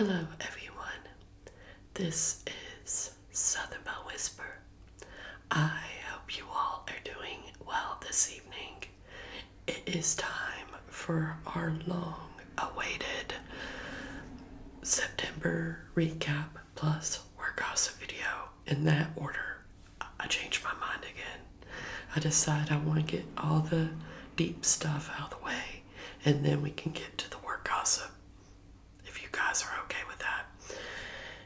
Hello everyone, this is Southern Belle Whisper. I hope you all are doing well this evening. It is time for our long-awaited September recap plus work gossip video. In that order, I changed my mind again. I decided I want to get all the deep stuff out of the way, and then we can get to the work gossip, if you guys are okay with that.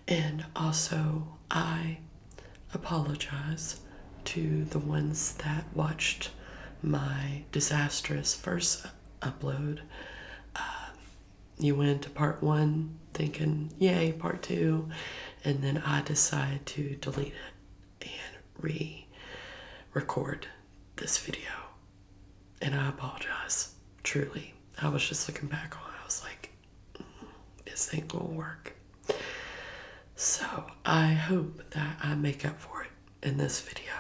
And also, I apologize to the ones that watched my disastrous first upload. You went to part 1 thinking, yay, part 2, and then I decided to delete it and re-record this video. And I apologize, truly. I was just looking back on it, I was like, this ain't gonna work. So I hope that I make up for it in this video.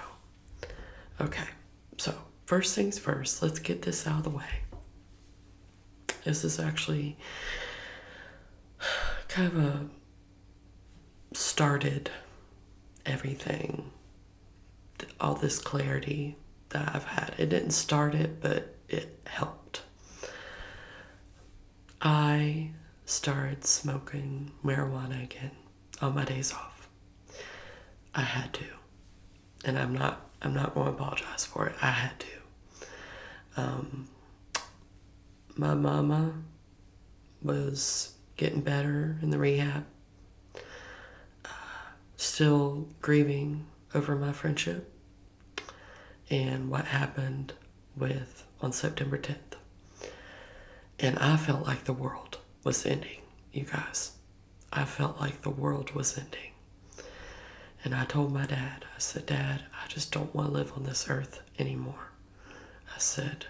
Okay, so first things first, let's get this out of the way. This is actually kind of started everything, all this clarity that I've had. It didn't start it, but it helped. I started smoking marijuana again on my days off. I had to. And I'm not going to apologize for it. I had to. My mama was getting better in the rehab. Still grieving over my friendship and what happened on September 10th. And I felt like the world was ending, you guys. I felt like the world was ending. And I told my dad, I said, Dad, I just don't want to live on this earth anymore. I said,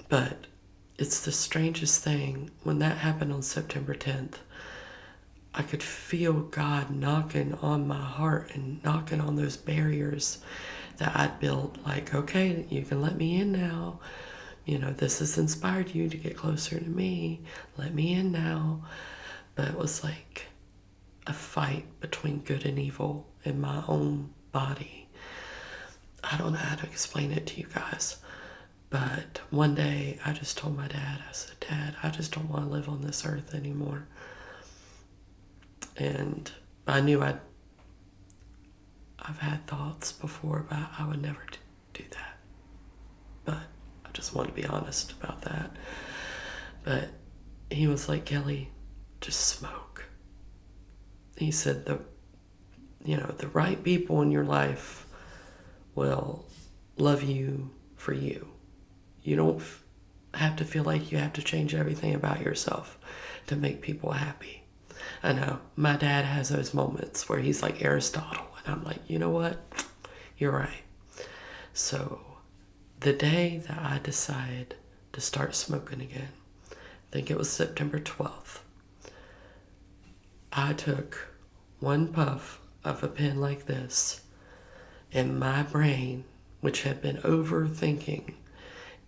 but it's the strangest thing. When that happened on September 10th, I could feel God knocking on my heart and knocking on those barriers that I'd built. Like, okay, you can let me in now. You know, this has inspired you to get closer to me. Let me in now. But it was like a fight between good and evil in my own body. I don't know how to explain it to you guys. But one day I just told my dad, I said, Dad, I just don't want to live on this earth anymore. And I knew I've had thoughts before, but I would never do that. But I just want to be honest about that. But he was like, Kelly, just smoke. He said the right people in your life will love you for you. You don't have to feel like you have to change everything about yourself to make people happy. I know my dad has those moments where he's like Aristotle, and I'm like, you know what? You're right. So the day that I decided to start smoking again, I think it was September 12th, I took one puff of a pen like this, and my brain, which had been overthinking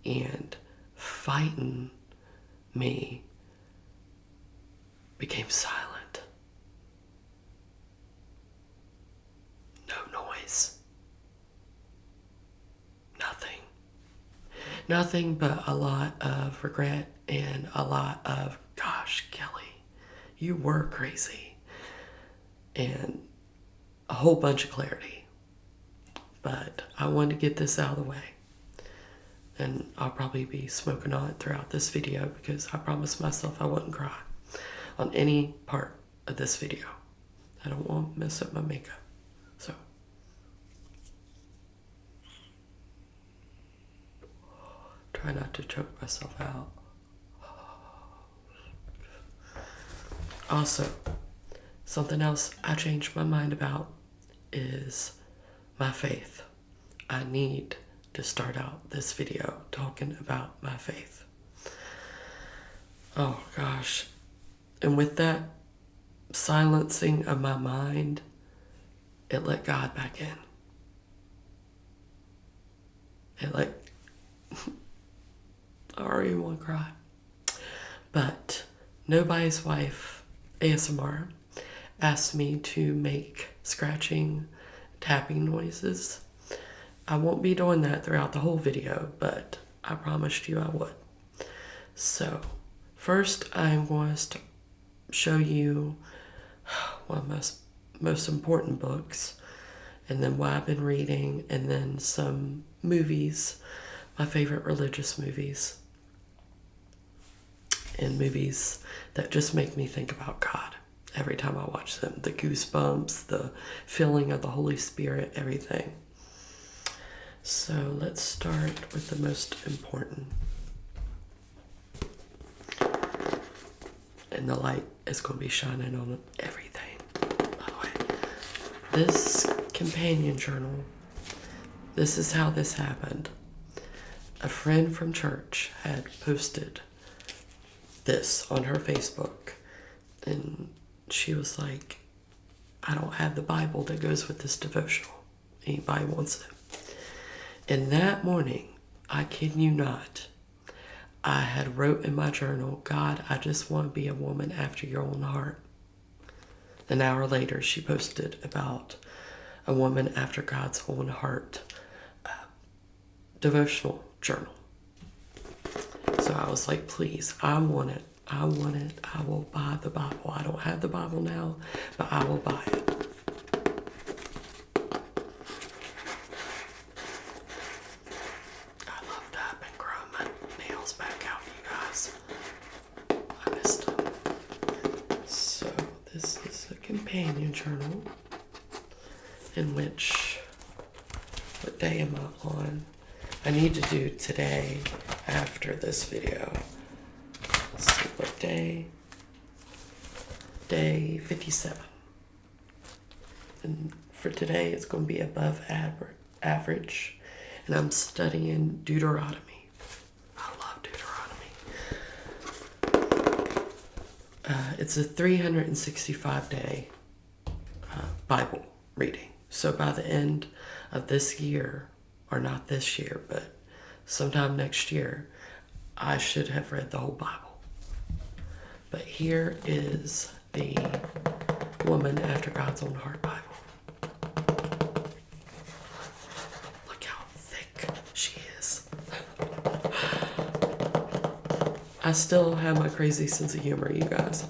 and fighting me, became silent. No noise. Nothing. Nothing but a lot of regret and a lot of, gosh, Kelly, you were crazy. And a whole bunch of clarity. But I wanted to get this out of the way. And I'll probably be smoking on it throughout this video because I promised myself I wouldn't cry on any part of this video. I don't want to mess up my makeup. So try not to choke myself out. Also, something else I changed my mind about is my faith. I need to start out this video talking about my faith. Oh gosh. And with that silencing of my mind, it let God back in. It let, I already want to cry. But nobody's wife ASMR asked me to make scratching, tapping noises. I won't be doing that throughout the whole video, but I promised you I would. So, first I'm going to show you one of my most important books, and then what I've been reading, and then some movies, my favorite religious movies, and movies that just make me think about God every time I watch them. The goosebumps, the feeling of the Holy Spirit, everything. So let's start with the most important. And the light is going to be shining on everything. By the way, this companion journal, this is how this happened. A friend from church had posted this on her Facebook, and she was like, I don't have the Bible that goes with this devotional. Anybody wants it? And that morning, I kid you not, I had wrote in my journal, God, I just want to be a woman after your own heart. An hour later, she posted about a woman after God's own heart devotional journal. So I was like, please, I want it. I want it. I will buy the Bible. I don't have the Bible now, but I will buy it. I love that. I've been growing my nails back out, you guys. I missed them. So this is a companion journal in which, what day am I on? I need to do today after this video. Let's see what day. Day 57. And for today, it's going to be above average. And I'm studying Deuteronomy. I love Deuteronomy. It's a 365-day Bible reading. So by the end of this year, or not this year, but sometime next year, I should have read the whole Bible. But here is the Woman After God's Own Heart Bible. Look how thick she is. I still have my crazy sense of humor, you guys.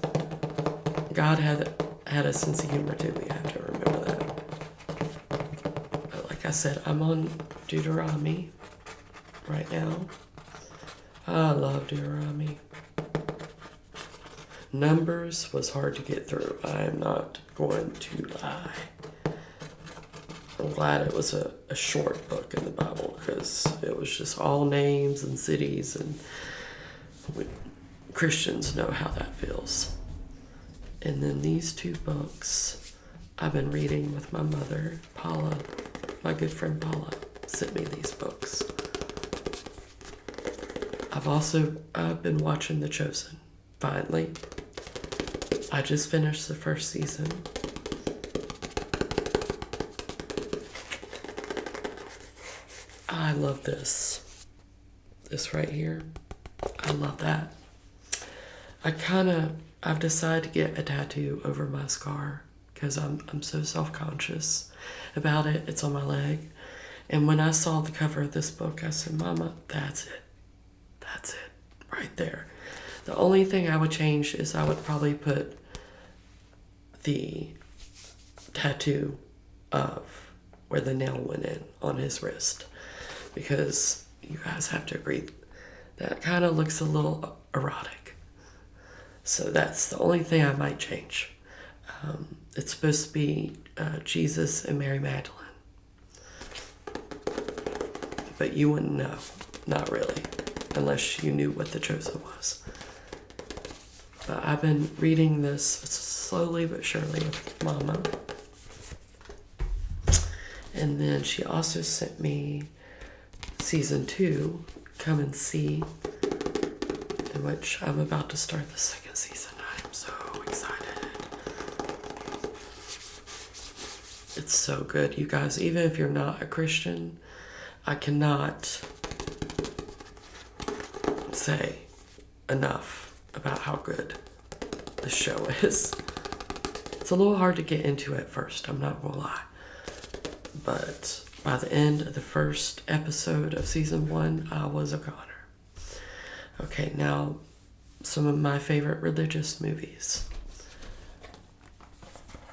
God had a sense of humor too. We have to remember that. But like I said, I'm on Deuteronomy right now. I love Deuteronomy. Numbers was hard to get through. I am not going to lie. I'm glad it was a short book in the Bible, because it was just all names and cities, and Christians know how that feels. And then these two books I've been reading with my mother, Paula. My good friend Paula sent me these books. I've also been watching The Chosen, finally. I just finished the first season. I love this. This right here. I love that. I've decided to get a tattoo over my scar because I'm so self-conscious about it. It's on my leg. And when I saw the cover of this book, I said, Mama, that's it. That's it. Right there. The only thing I would change is I would probably put the tattoo of where the nail went in on his wrist. Because you guys have to agree, that kind of looks a little erotic. So that's the only thing I might change. It's supposed to be Jesus and Mary Magdalene. But you wouldn't know. Not really. Unless you knew what The Chosen was. But I've been reading this slowly but surely with Mama. And then she also sent me season 2, Come and See, in which I'm about to start the second season. I'm so excited. It's so good, you guys. Even if you're not a Christian, I cannot say enough about how good the show is. It's a little hard to get into at first, I'm not gonna lie. But by the end of the first episode of season 1, I was a goner. Okay, now some of my favorite religious movies.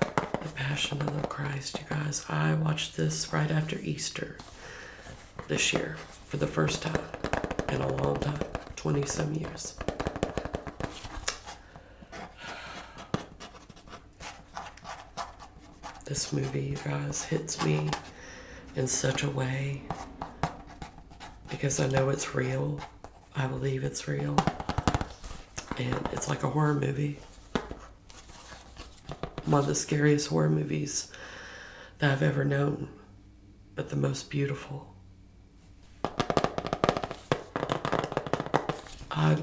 The Passion of the Christ, you guys. I watched this right after Easter this year for the first time in a long time, 20-some years. This movie, you guys, hits me in such a way because I know it's real. I believe it's real. And it's like a horror movie. One of the scariest horror movies that I've ever known, but the most beautiful. I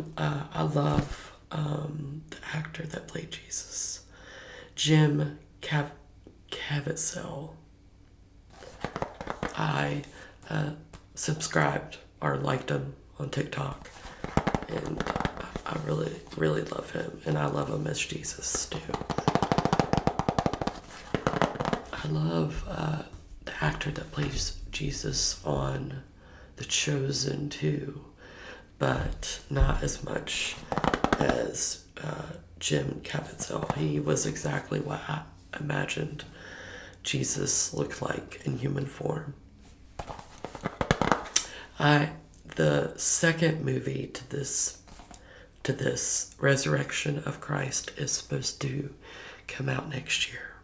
love the actor that played Jesus, Jim Caviezel. I subscribed or liked him on TikTok, and I really, really love him, and I love him as Jesus too. I love the actor that plays Jesus on The Chosen too, but not as much as Jim Caviezel. He was exactly what I imagined Jesus looked like in human form. The second movie to this Resurrection of Christ is supposed to come out next year,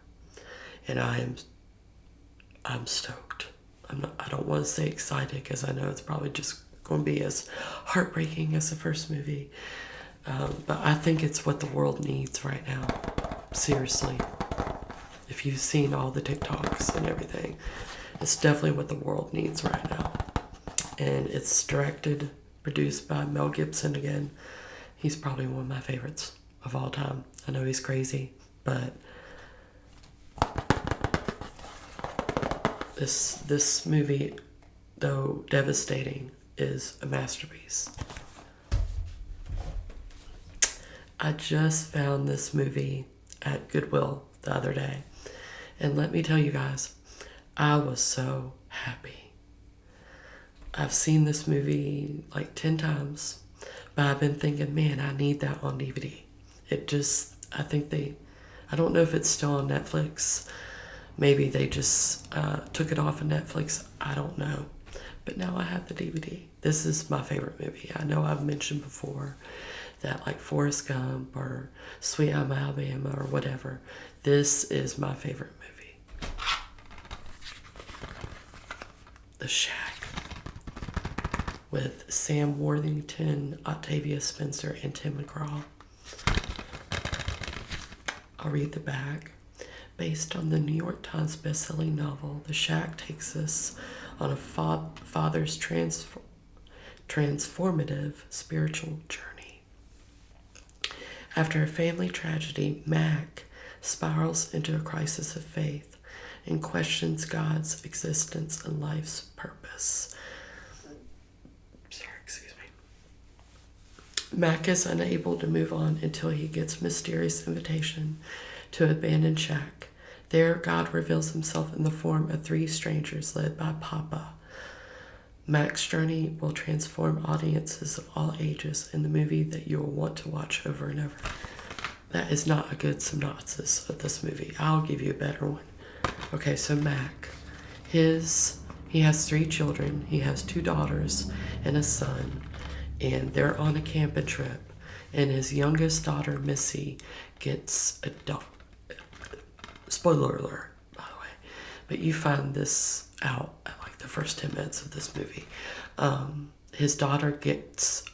and I'm stoked. I don't want to say excited because I know it's probably just going to be as heartbreaking as the first movie, but I think it's what the world needs right now. Seriously, if you've seen all the TikToks and everything, it's definitely what the world needs right now. And it's directed, produced by Mel Gibson again. He's probably one of my favorites of all time. I know he's crazy, but this movie, though devastating, is a masterpiece. I just found this movie at Goodwill the other day, and let me tell you guys, I was so happy. I've seen this movie like 10 times, but I've been thinking, man, I need that on DVD. I don't know if it's still on Netflix. Maybe they just took it off of Netflix. I don't know. But now I have the DVD. This is my favorite movie. I know I've mentioned before that like Forrest Gump or Sweet Home Alabama or whatever. This is my favorite movie. The Shack. With Sam Worthington, Octavia Spencer, and Tim McGraw. I'll read the back. Based on the New York Times bestselling novel, The Shack takes us on a father's transformative spiritual journey. After a family tragedy, Mac spirals into a crisis of faith and questions God's existence and life's purpose. Mac is unable to move on until he gets a mysterious invitation to an abandoned shack. There, God reveals himself in the form of 3 strangers led by Papa. Mac's journey will transform audiences of all ages in the movie that you will want to watch over and over. That is not a good synopsis of this movie. I'll give you a better one. Okay, so Mac, he has 3 children. He has 2 daughters and a son. And they're on a camping trip, and his youngest daughter, Missy, gets adopted. Spoiler alert, by the way. But you find this out at like the first 10 minutes of this movie. His daughter gets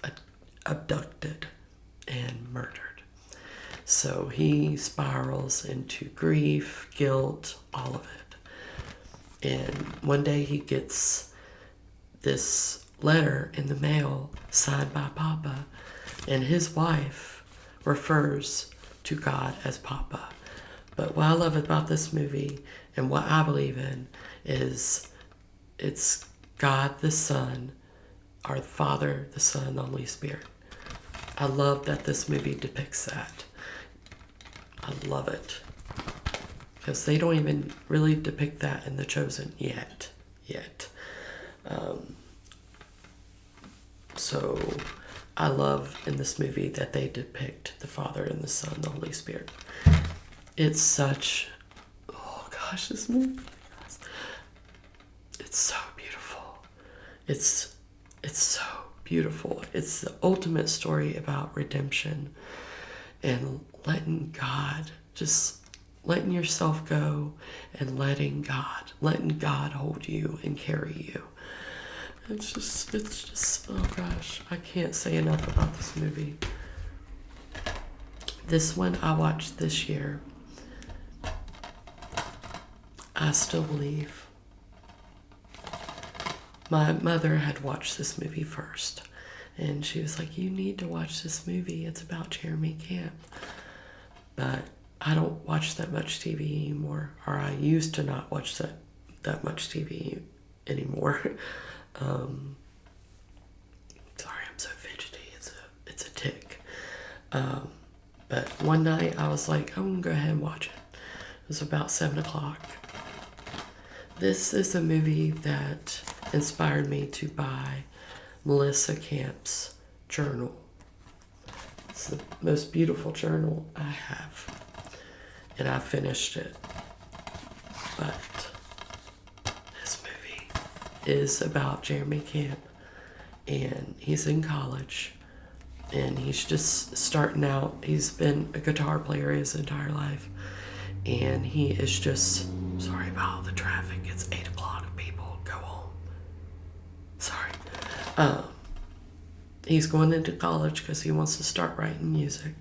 abducted and murdered. So he spirals into grief, guilt, all of it. And one day he gets this letter in the mail signed by Papa, and his wife refers to God as Papa. But what I love about this movie and what I believe in is it's God the Son, our Father, the Son, the Holy Spirit. I love that this movie depicts that. I love it. because they don't even really depict that in The Chosen yet. So I love in this movie that they depict the Father and the Son, the Holy Spirit. It's such, oh gosh, this movie, it's so beautiful. It's so beautiful. It's the ultimate story about redemption and letting God, just letting yourself go and letting God hold you and carry you. It's just, oh gosh, I can't say enough about this movie. This one I watched this year. I Still Believe. My mother had watched this movie first, and she was like, you need to watch this movie. It's about Jeremy Camp. But I don't watch that much TV anymore, or I used to not watch that much TV anymore. Sorry, I'm so fidgety. It's a tick. But one night I was like, I'm gonna go ahead and watch it. It was about 7 o'clock. This is a movie that inspired me to buy Melissa Camp's journal. It's the most beautiful journal I have, and I finished it. But this movie is about Jeremy Camp, and he's in college, and he's just starting out. He's been a guitar player his entire life, and he is just, sorry about all the traffic, it's 8 o'clock, people, go home. Sorry. He's going into college because he wants to start writing music,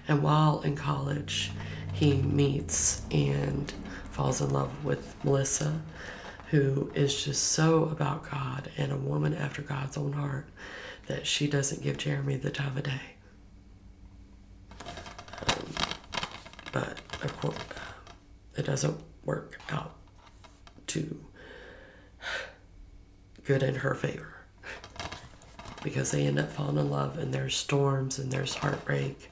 and while in college, he meets and falls in love with Melissa, who is just so about God and a woman after God's own heart that she doesn't give Jeremy the time of day. But of course, it doesn't work out too good in her favor, because they end up falling in love, and there's storms and there's heartbreak,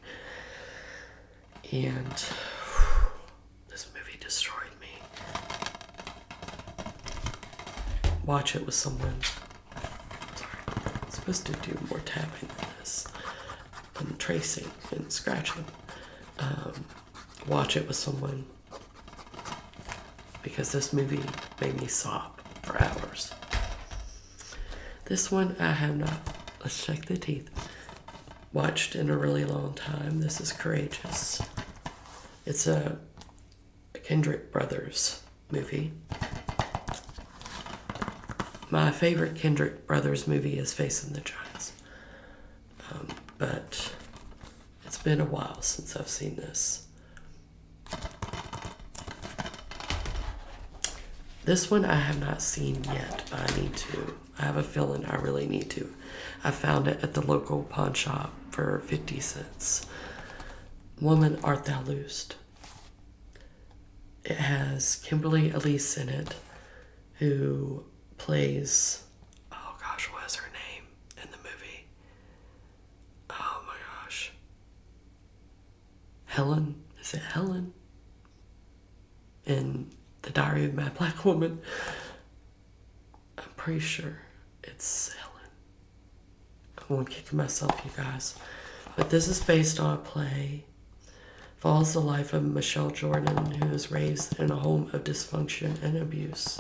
and this movie destroyed me. Watch it with someone. Sorry, I'm supposed to do more tapping than this. I'm tracing and scratching. Watch it with someone, because this movie made me sob for hours. This one I have not, let's check the teeth, watched in a really long time. This is Courageous. It's a Kendrick Brothers movie. My favorite Kendrick Brothers movie is Facing the Giants. But it's been a while since I've seen this. This one I have not seen yet, but I need to. I have a feeling I really need to. I found it at the local pawn shop for 50 cents. Woman, Art Thou Loosed. It has Kimberly Elise in it, who plays, oh gosh, what is her name in the movie? Oh my gosh. Helen? Is it Helen? In The Diary of a Mad Black Woman. I'm pretty sure it's Helen. I'm kicking myself, you guys. But this is based on a play. Follows the life of Michelle Jordan, who was raised in a home of dysfunction and abuse.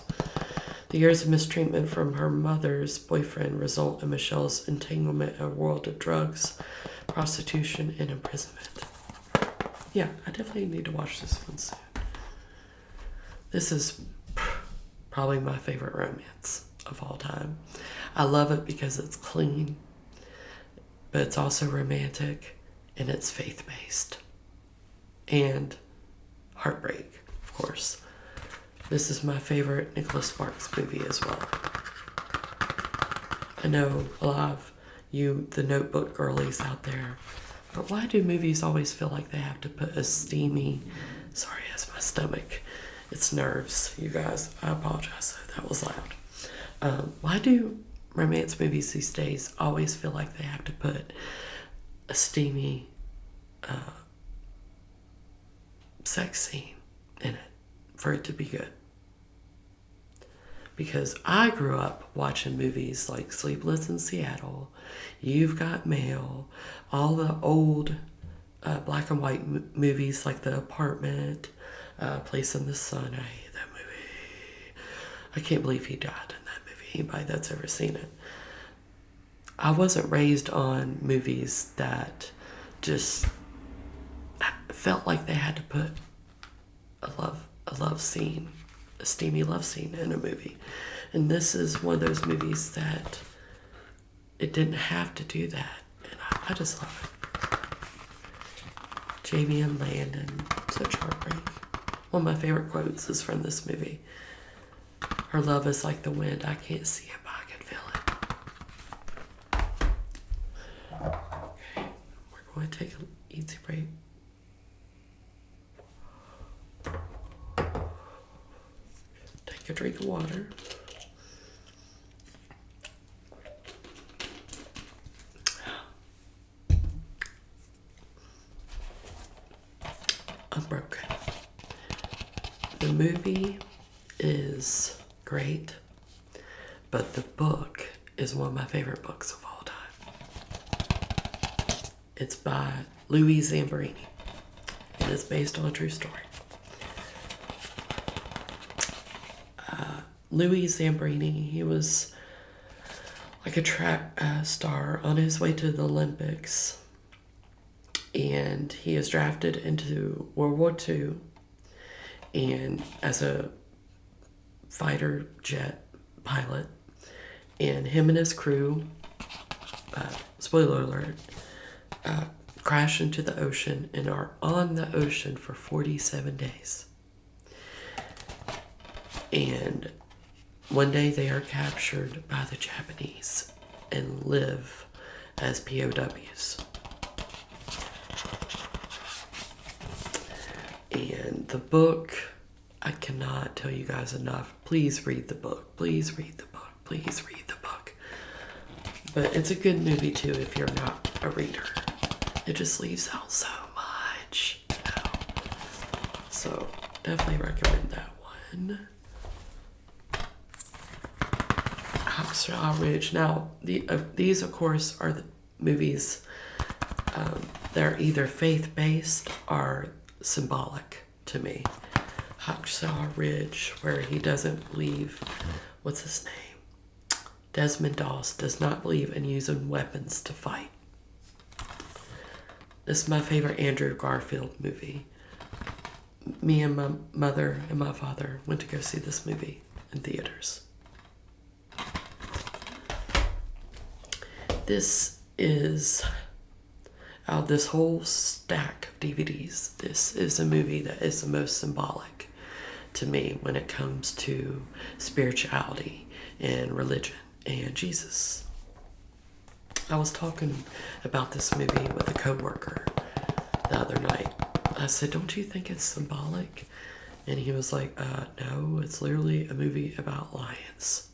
The years of mistreatment from her mother's boyfriend result in Michelle's entanglement in a world of drugs, prostitution, and imprisonment. Yeah, I definitely need to watch this one soon. This is probably my favorite romance of all time. I love it because it's clean, but it's also romantic, and it's faith-based. And heartbreak, of course. This is my favorite Nicholas Sparks movie as well. I know a lot of you, the Notebook girlies out there, but why do movies always feel like they have to put a steamy, sorry, that's my stomach, it's nerves, you guys, I apologize if that was loud. Why do romance movies these days always feel like they have to put a steamy sex scene in it? for it to be good. Because I grew up watching movies like Sleepless in Seattle, You've Got Mail, all the old black and white movies like The Apartment, Place in the Sun. I hate that movie. I can't believe he died in that movie. Anybody that's ever seen it. I wasn't raised on movies that just felt like they had to put a love scene, a steamy love scene in a movie. And this is one of those movies that it didn't have to do that. And I just love it. Jamie and Landon, such heartbreak. One of my favorite quotes is from this movie. Her love is like the wind. I can't see it, but I can feel it. Okay, we're going to take an easy break. Take a drink of water. I'm broken. The movie is great, but the book is one of my favorite books of all time. It's by Louis Zamperini. It is based on a true story. Louis Zamperini, he was like a track star on his way to the Olympics, and he is drafted into World War II, and as a fighter jet pilot, and him and his crew, spoiler alert, crash into the ocean and are on the ocean for 47 days. And one day they are captured by the Japanese and live as POWs. And the book, I cannot tell you guys enough. Please read the book. Please read the book. Please read the book. But it's a good movie too if you're not a reader. It just leaves out so much, you know. So definitely recommend that one. Hacksaw Ridge. Now, these, of course, are the movies they're either faith-based or symbolic to me. Hacksaw Ridge, where he doesn't believe, what's his name? Desmond Doss does not believe in using weapons to fight. This is my favorite Andrew Garfield movie. Me and my mother and my father went to go see this movie in theaters. This is, out of this whole stack of DVDs, this is a movie that is the most symbolic to me when it comes to spirituality and religion and Jesus. I was talking about this movie with a coworker the other night. I said, don't you think it's symbolic? And he was like, no, it's literally a movie about lions.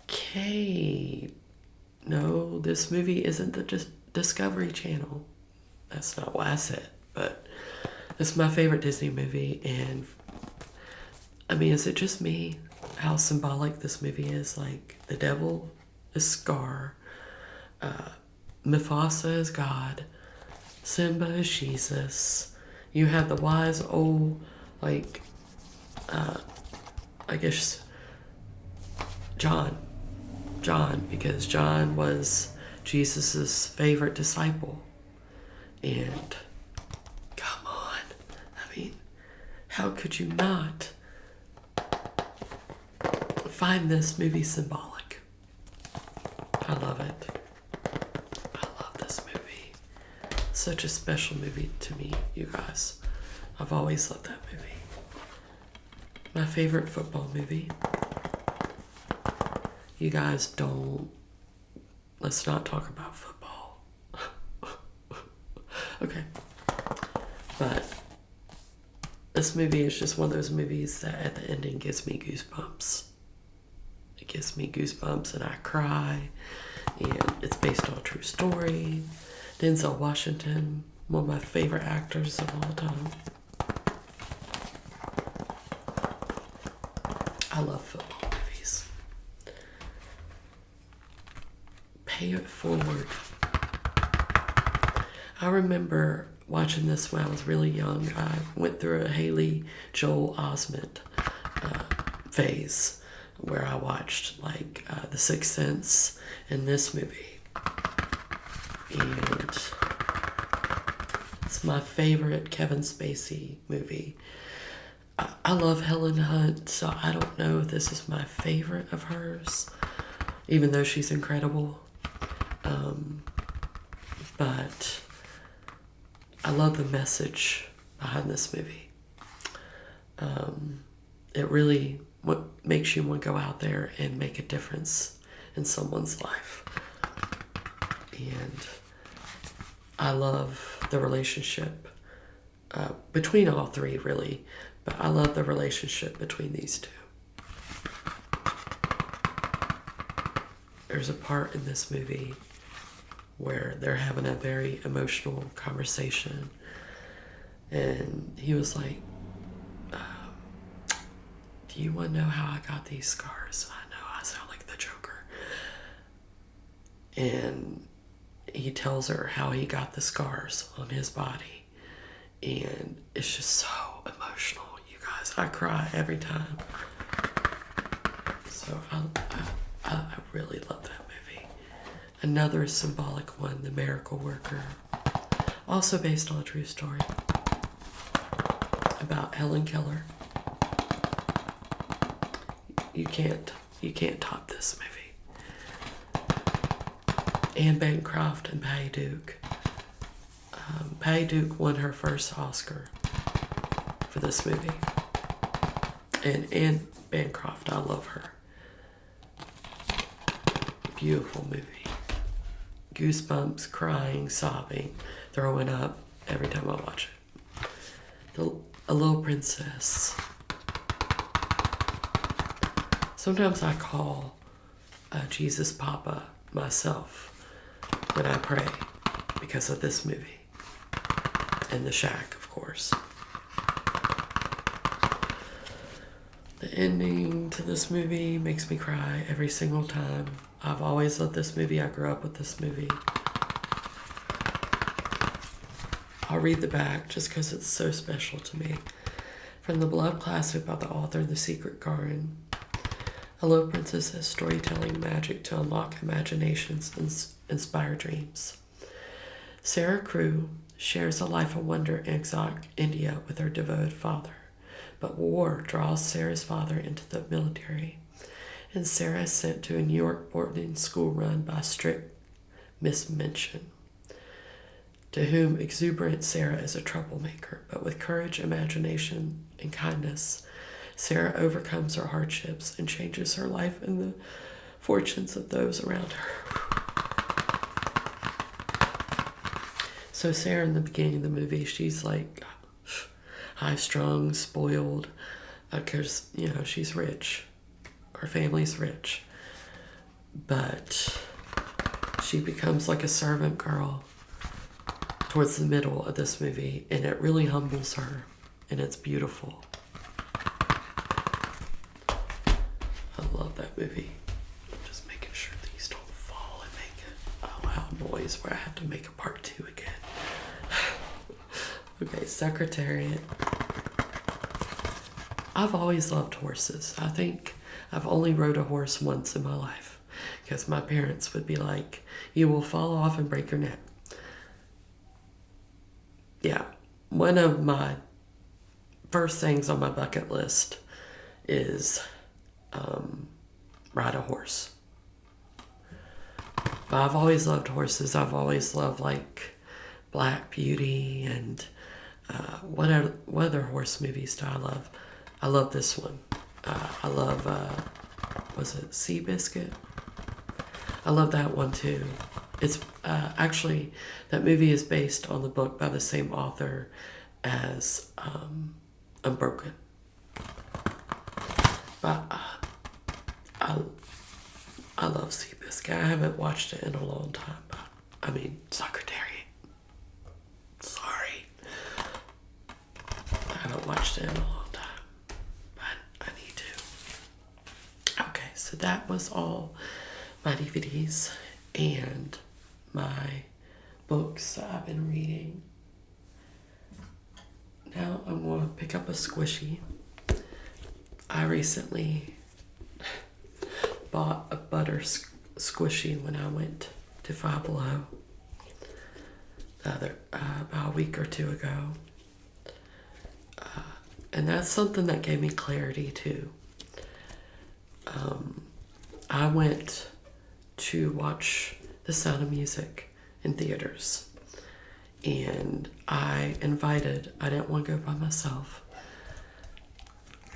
Okay. No, this movie isn't the Discovery Channel. That's not what I said, but it's my favorite Disney movie. And I mean, is it just me how symbolic this movie is? Like, the devil is Scar, Mufasa is God, Simba is Jesus. You have the wise old, like, I guess John, because John was Jesus's favorite disciple. And come on, I mean, how could you not find this movie symbolic? I love it. I love this movie. Such a special movie to me, you guys. I've always loved that movie. My favorite football movie. You guys let's not talk about football. Okay. But this movie is just one of those movies that at the ending gives me goosebumps. It gives me goosebumps and I cry. And it's based on a true story. Denzel Washington, one of my favorite actors of all time. I love football movies. Pay It Forward. I remember watching this when I was really young. I went through a Haley Joel Osment phase where I watched like The Sixth Sense and this movie. And it's my favorite Kevin Spacey movie. I love Helen Hunt, so I don't know if this is my favorite of hers, even though she's incredible. But I love the message behind this movie. It really makes you want to go out there and make a difference in someone's life. And I love the relationship between all three, really. But I love the relationship between these two. There's a part in this movie where they're having a very emotional conversation. And he was like, do you want to know how I got these scars? I know I sound like the Joker. And he tells her how he got the scars on his body. And it's just so emotional, you guys. I cry every time. So I really love that movie. Another symbolic one, The Miracle Worker. Also based on a true story about Helen Keller. You can't top this movie. Anne Bancroft and Patty Duke. Patty Duke won her first Oscar for this movie. And Anne Bancroft, I love her. Beautiful movie. Goosebumps, crying, sobbing, throwing up every time I watch it. A Little Princess. Sometimes I call Jesus Papa myself when I pray because of this movie. And The Shack, of course. The ending to this movie makes me cry every single time. I've always loved this movie. I grew up with this movie. I'll read the back just because it's so special to me. From the beloved classic by the author The Secret Garden. A Little Princess has storytelling magic to unlock imaginations and inspire dreams. Sarah Crewe shares a life of wonder in exotic India with her devoted father. But war draws Sarah's father into the military, and Sarah is sent to a New York boarding school run by strict Miss Minchin, to whom exuberant Sarah is a troublemaker. But with courage, imagination, and kindness, Sarah overcomes her hardships and changes her life and the fortunes of those around her. So Sarah, in the beginning of the movie, she's like high-strung, spoiled, because, she's rich. Her family's rich. But she becomes like a servant girl towards the middle of this movie, and it really humbles her, and it's beautiful. I love that movie. I'm just making sure these don't fall and make a loud noise where I have to make a part 2 again. Okay, Secretariat. I've always loved horses. I think I've only rode a horse once in my life because my parents would be like, you will fall off and break your neck. Yeah, one of my first things on my bucket list is ride a horse. But I've always loved horses. I've always loved like Black Beauty and what other horse movies do I love? I love this one. I love, was it Seabiscuit? I love that one too. It's actually, that movie is based on the book by the same author as Unbroken. But I love Seabiscuit. I haven't watched it in a long time. But, Secretariat. Sorry. I haven't watched it in a long time. But I need to. So that was all my DVDs and my books that I've been reading. Now I'm going to pick up a squishy. I recently bought a butter squishy when I went to Five Below about a week or two ago. And that's something that gave me clarity too. I went to watch The Sound of Music in theaters. And I didn't want to go by myself.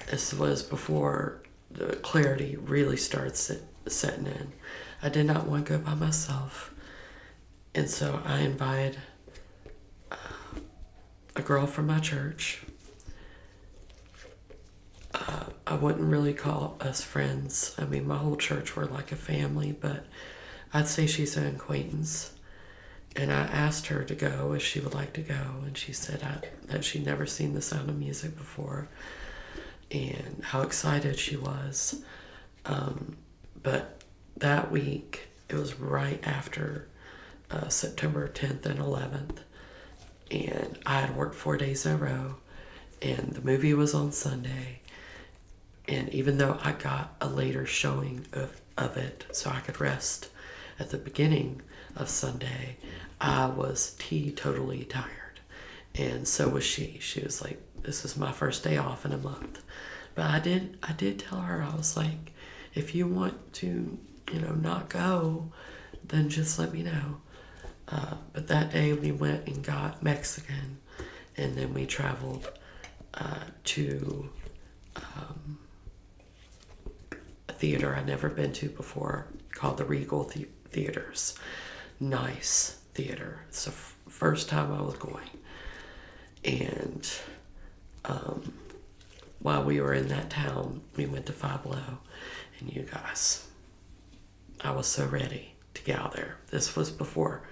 This was before the clarity really started setting in. I did not want to go by myself. And so I invited a girl from my church. I wouldn't really call us friends. I mean, my whole church were like a family, but I'd say she's an acquaintance. And I asked her to go if she would like to go, and she said that she'd never seen The Sound of Music before, and how excited she was. But that week, it was right after September 10th and 11th, and I had worked 4 days in a row, and the movie was on Sunday. And even though I got a later showing of it so I could rest at the beginning of Sunday, I was totally tired. And so was she. She was like, this is my first day off in a month. But I did tell her, I was like, if you want to, not go, then just let me know. But that day we went and got Mexican, and then we traveled to a theater I'd never been to before called the Regal Theaters. Nice theater. It's the first time I was going. And while we were in that town, we went to Five Below. And you guys, I was so ready to get out there. This was before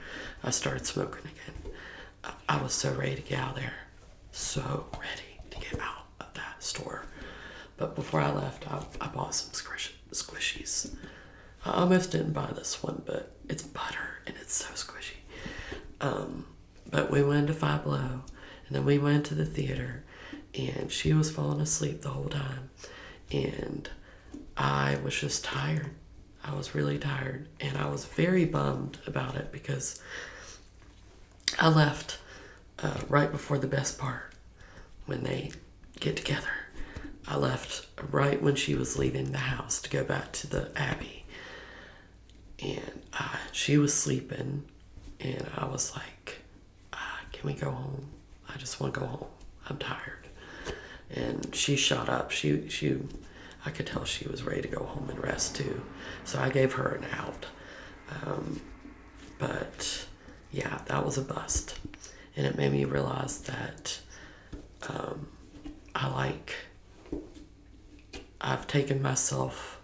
I started smoking again. I was so ready to get out there. So ready to get out of that store. But before I left, I bought some squishies. I almost didn't buy this one, but it's butter and it's so squishy. But we went to Five Below, and then we went to the theater, and she was falling asleep the whole time. And I was just tired. I was really tired, and I was very bummed about it because I left right before the best part, when they get together. I left right when she was leaving the house to go back to the Abbey. And she was sleeping, and I was like, can we go home? I just want to go home. I'm tired. And she shot up. I could tell she was ready to go home and rest too. So I gave her an out. But yeah, that was a bust. And it made me realize that I've taken myself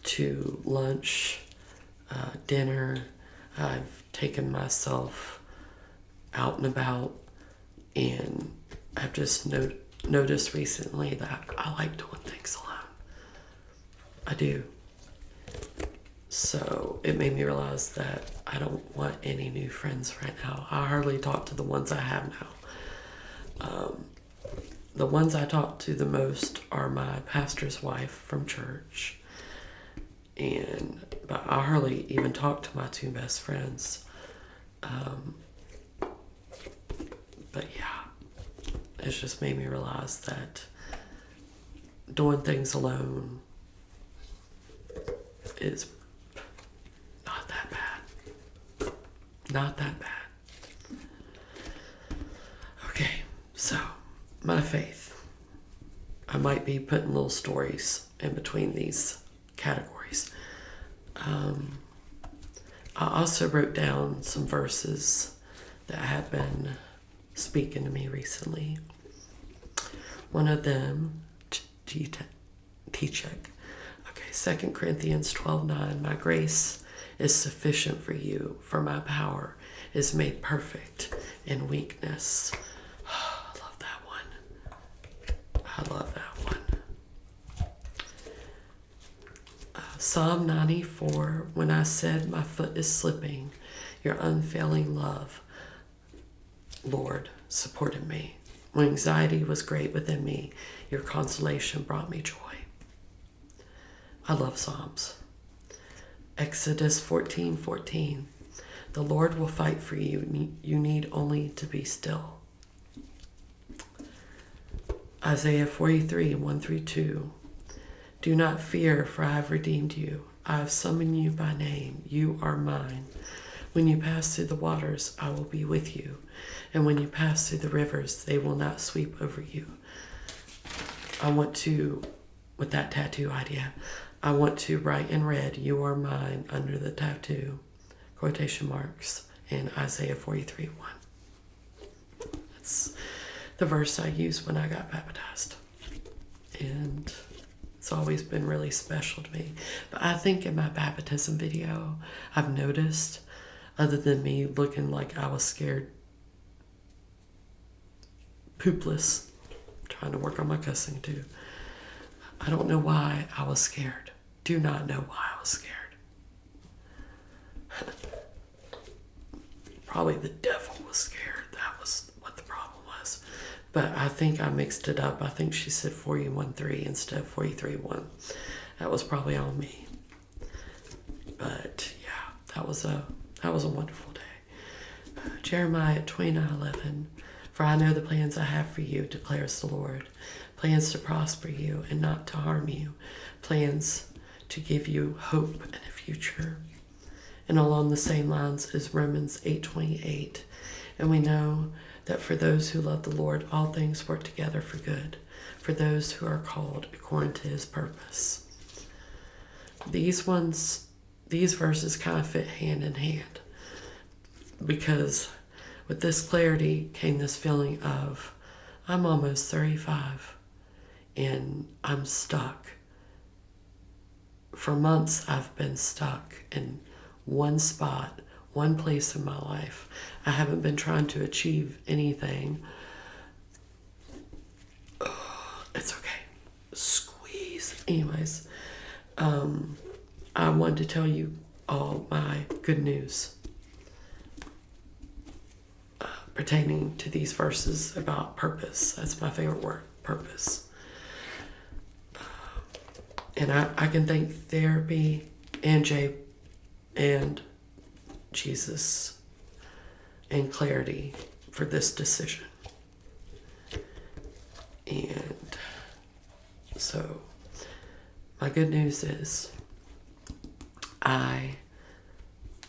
to lunch, dinner. I've taken myself out and about, and I've just noticed recently that I like doing things alone. I do. So it made me realize that I don't want any new friends right now. I hardly talk to the ones I have now. The ones I talk to the most are my pastor's wife from church. But I hardly even talk to my two best friends. But yeah, it's just made me realize that doing things alone is not that bad. Not that bad. Okay, so my faith. I might be putting little stories in between these categories. I also wrote down some verses that have been speaking to me recently. One of them, T-check. Okay, 2 Corinthians 12:9. My grace is sufficient for you, for my power is made perfect in weakness. I love that one. I love that one. Psalm 94, when I said my foot is slipping, your unfailing love, Lord, supported me. When anxiety was great within me, your consolation brought me joy. I love Psalms. Exodus 14:14. The Lord will fight for you. You need only to be still. Isaiah 43:1-2. Do not fear, for I have redeemed you. I have summoned you by name. You are mine. When you pass through the waters, I will be with you. And when you pass through the rivers, they will not sweep over you. I want to, with that tattoo idea, I want to write in red, you are mine, under the tattoo, quotation marks, in Isaiah 43:1. That's the verse I used when I got baptized. And it's always been really special to me. But I think in my baptism video, I've noticed, other than me looking like I was scared poopless, trying to work on my cussing too, I don't know why I was scared. Do not know why I was scared. Probably the devil was scared. That was what the problem was. But I think I mixed it up. I think she said 41:3 instead of 43:1. That was probably on me. But yeah, that was a wonderful day. Jeremiah 29:11. For I know the plans I have for you, declares the Lord. Plans to prosper you and not to harm you. Plans to give you hope and a future. And along the same lines is Romans 8:28. And we know that for those who love the Lord, all things work together for good, for those who are called according to his purpose. These verses kind of fit hand in hand, because with this clarity came this feeling of, I'm almost 35 and I'm stuck. For months I've been stuck in one spot, one place in my life. I haven't been trying to achieve anything. It's okay. Squeeze. Anyways, I wanted to tell you all my good news pertaining to these verses about purpose. That's my favorite word, purpose. And I can thank therapy and Jay and Jesus and clarity for this decision. And so my good news is I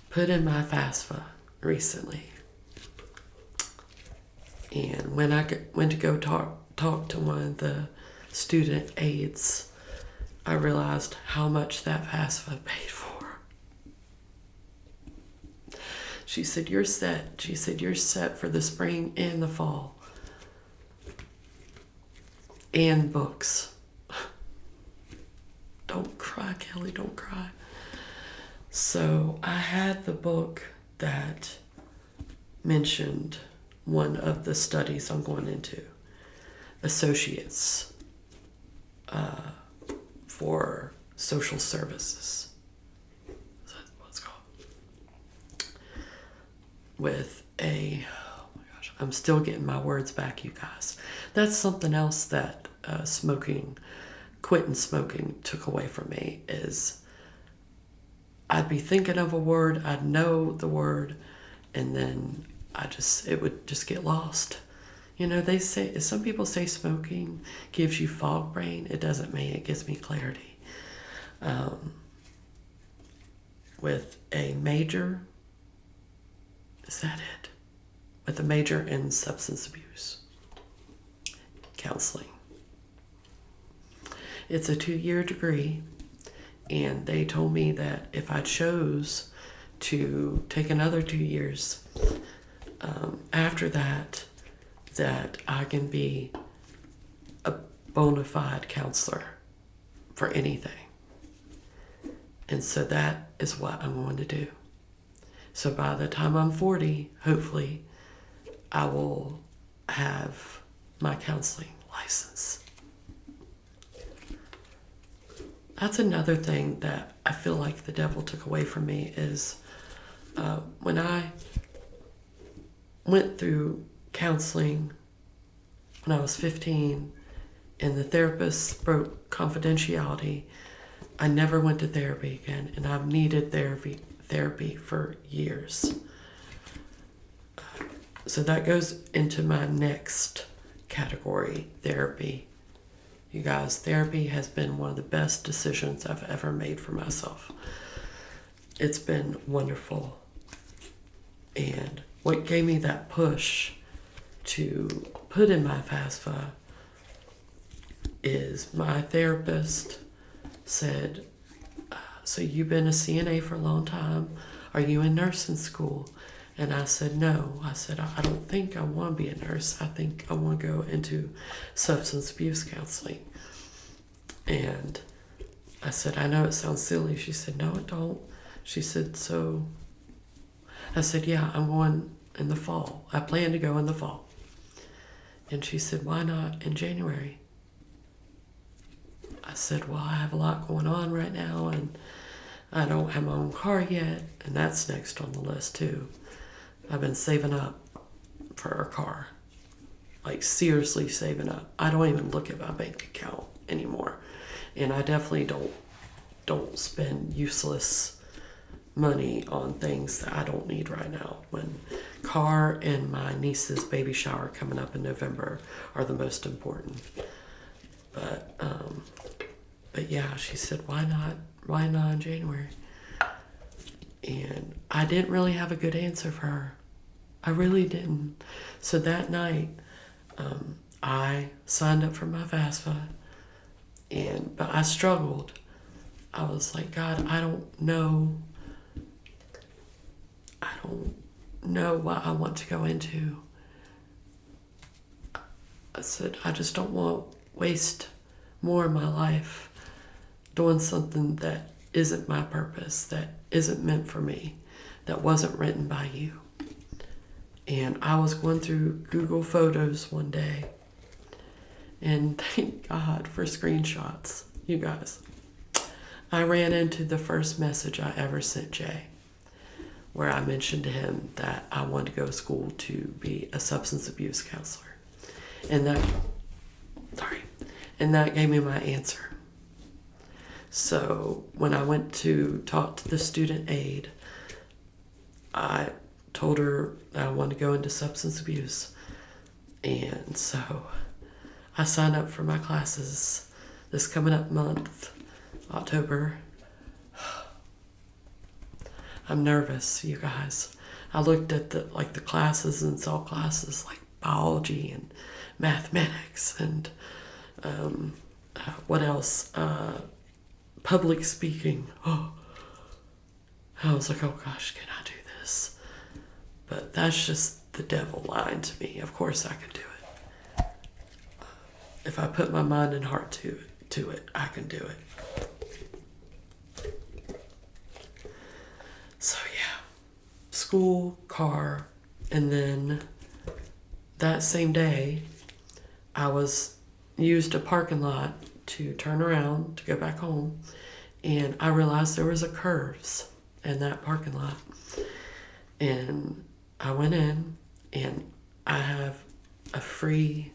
put in my FAFSA recently. And when I went to go talk to one of the student aides, I realized how much that FAFSA paid for. She said, you're set. She said, you're set for the spring and the fall. And books. Don't cry, Kelly, don't cry. So I had the book that mentioned one of the studies I'm going into, Associates for Social Services. Is that what it's called? With oh my gosh, I'm still getting my words back, you guys. That's something else that quitting smoking took away from me, is I'd be thinking of a word, I'd know the word, and then it would just get lost. You know, some people say smoking gives you fog brain. It doesn't me, it gives me clarity. With a major, is that it? With a major in substance abuse counseling. It's a 2-year degree, and they told me that if I chose to take another 2 years after that I can be a bona fide counselor for anything. And so that is what I'm going to do. So by the time I'm 40, hopefully, I will have my counseling license. that's another thing that I feel like the devil took away from me is when I went through counseling when I was 15 and the therapist broke confidentiality, I never went to therapy again, and I've needed therapy for years. So that goes into my next category, therapy. You guys, therapy has been one of the best decisions I've ever made for myself. It's been wonderful. And what gave me that push to put in my FAFSA is my therapist said, so you've been a CNA for a long time. Are you in nursing school? And I said, no. I said, I don't think I want to be a nurse. I think I want to go into substance abuse counseling. And I said, I know it sounds silly. She said, no, it don't. She said, so I said, yeah, I'm going in the fall. I plan to go in the fall. And she said, why not in January? I said, well, I have a lot going on right now, and I don't have my own car yet, and that's next on the list too. I've been saving up for a car, like seriously saving up. I don't even look at my bank account anymore, and I definitely don't spend useless money on things that I don't need right now. When car and my niece's baby shower coming up in November are the most important. But yeah, she said, why not in January? And I didn't really have a good answer for her. I really didn't. So that night, I signed up for my FAFSA, but I struggled. I was like, God, I don't know what I want to go into. I said, I just don't want to waste more of my life doing something that isn't my purpose, that isn't meant for me, that wasn't written by you. And I was going through Google Photos one day, and thank God for screenshots, you guys. I ran into the first message I ever sent Jay, where I mentioned to him that I wanted to go to school to be a substance abuse counselor. And that gave me my answer. So when I went to talk to the student aide, I told her that I wanted to go into substance abuse. And so I signed up for my classes this coming up month, October. I'm nervous, you guys. I looked at the classes and saw classes like biology and mathematics and what else? Public speaking. Oh, I was like, oh gosh, can I do this? But that's just the devil lying to me. Of course I could do it. If I put my mind and heart to it, I can do it. So yeah, school, car, and then that same day, I used a parking lot to turn around to go back home, and I realized there was a Curves in that parking lot. And I went in, and I have a free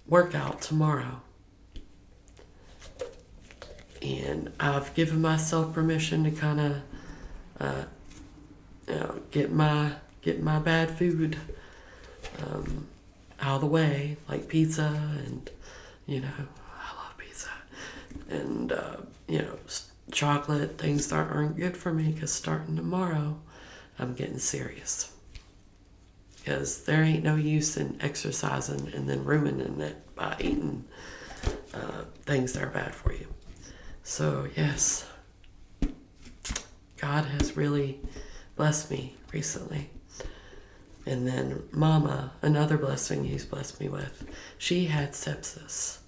workout tomorrow. And I've given myself permission to kind of get my bad food out of the way, like pizza, and I love pizza, and chocolate, things that aren't good for me, because starting tomorrow I'm getting serious, because there ain't no use in exercising and then ruining it by eating things that are bad for you. So yes, God has really blessed me recently. And then Mama, another blessing he's blessed me with, she had sepsis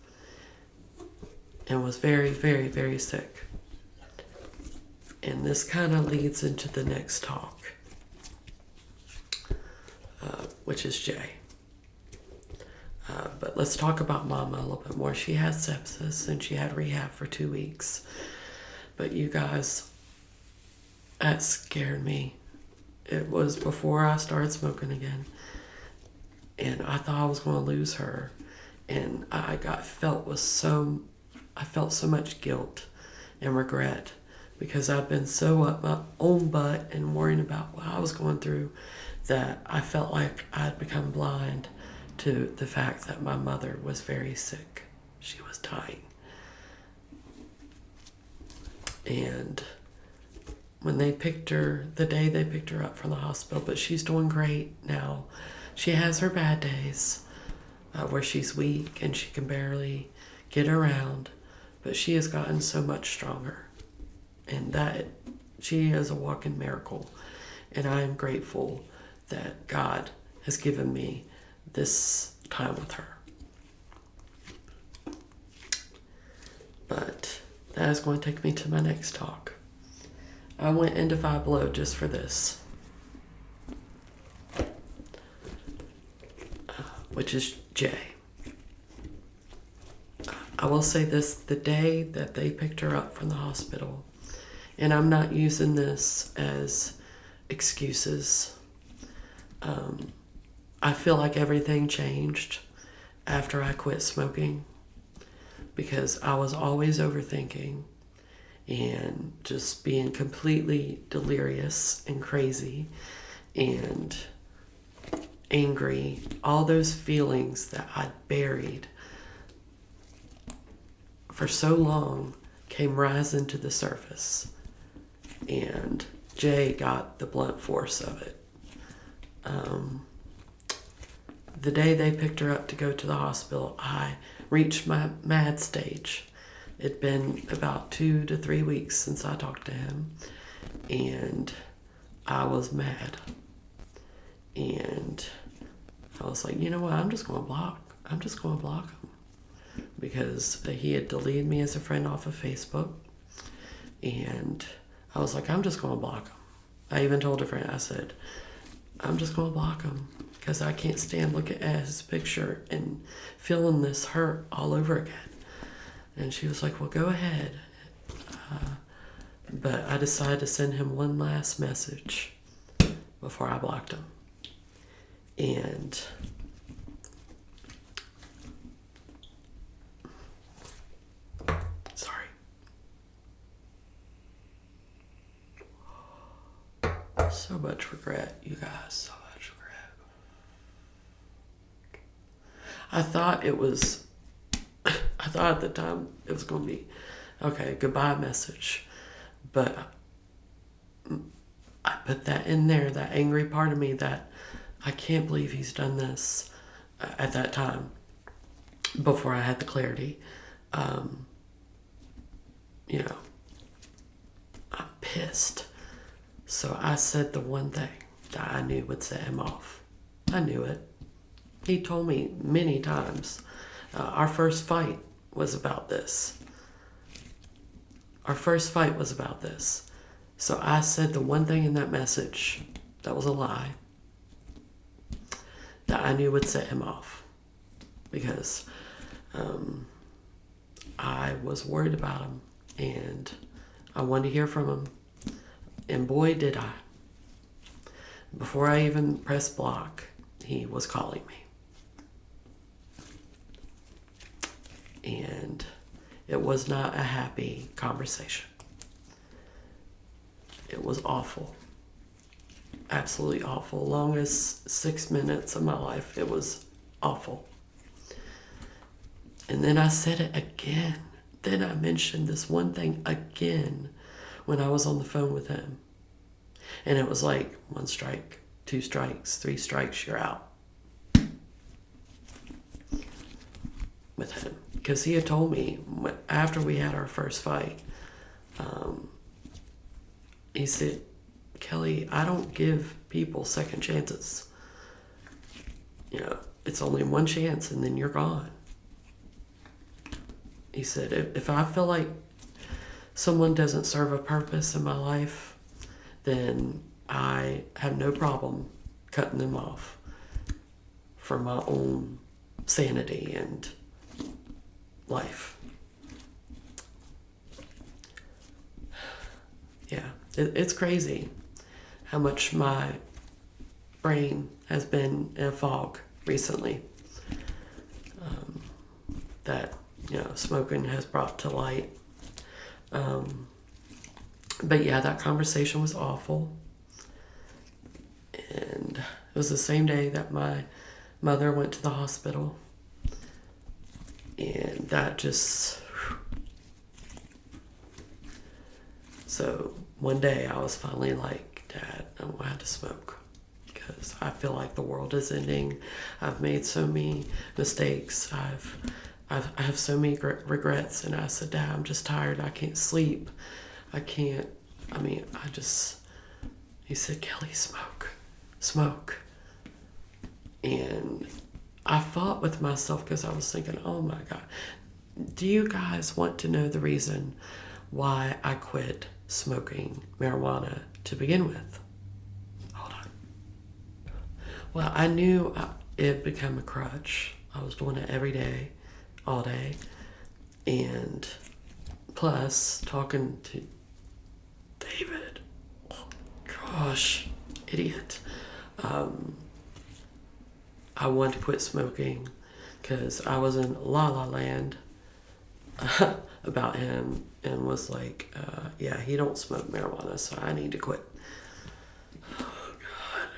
and was very, very, very sick. And this kind of leads into the next talk, which is Jay. But let's talk about Mama a little bit more. She had sepsis and she had rehab for 2 weeks. But you guys, that scared me. It was before I started smoking again. And I thought I was going to lose her. And I felt so much guilt and regret because I've been so up my own butt and worrying about what I was going through that I felt like I'd become blind to the fact that my mother was very sick. She was dying. And when they picked her, the day they picked her up from the hospital, but she's doing great now. She has her bad days where she's weak and she can barely get around, but she has gotten so much stronger. And that she is a walking miracle. And I am grateful that God has given me this time with her. But that is going to take me to my next talk. I went into Five Below just for this, which is Jay. I will say this, the day that they picked her up from the hospital, and I'm not using this as excuses. I feel like everything changed after I quit smoking because I was always overthinking and just being completely delirious and crazy and angry. All those feelings that I'd buried for so long came rising to the surface. And Jay got the blunt force of it. The day they picked her up to go to the hospital, I reached my mad stage. It'd been about 2 to 3 weeks since I talked to him, and I was mad. And I was like, you know what, I'm just going to block him. Because he had deleted me as a friend off of Facebook. And I was like, I'm just going to block him. I even told a friend, I said, I'm just going to block him because I can't stand looking at his picture and feeling this hurt all over again. And she was like, well, go ahead. But I decided to send him one last message before I blocked him. And so much regret, you guys, so much regret. I thought at the time it was going to be, okay, goodbye message. But I put that in there, that angry part of me that I can't believe he's done this at that time, before I had the clarity. I'm pissed. So I said the one thing that I knew would set him off. I knew it. He told me many times. Our first fight was about this. So I said the one thing in that message that was a lie that I knew would set him off. Because I was worried about him and I wanted to hear from him. And boy, did I. Before I even pressed block, he was calling me. And it was not a happy conversation. It was awful. Absolutely awful. Longest 6 minutes of my life. It was awful. And then I said it again. Then I mentioned this one thing again when I was on the phone with him. And it was like 1 strike, 2 strikes, 3 strikes, you're out. With him. Because he had told me after we had our first fight, he said, Kelly, I don't give people second chances. It's only 1 chance and then you're gone. He said, if I feel like someone doesn't serve a purpose in my life, then I have no problem cutting them off for my own sanity and life. Yeah, it's crazy how much my brain has been in a fog recently. That, smoking has brought to light. But yeah, that conversation was awful. And it was the same day that my mother went to the hospital. And that just... So one day I was finally like, Dad, I'm going to have to smoke. Because I feel like the world is ending. I've made so many mistakes. I have so many regrets. And I said, Dad, I'm just tired. I can't sleep. He said, Kelly, smoke. And I fought with myself because I was thinking, oh my God, do you guys want to know the reason why I quit smoking marijuana to begin with? Hold on. Well, I knew it had become a crutch. I was doing it every day, all day. And plus, talking to David, gosh, idiot. I wanted to quit smoking because I was in la la land about him and was like, yeah, he don't smoke marijuana, so I need to quit. Oh, God.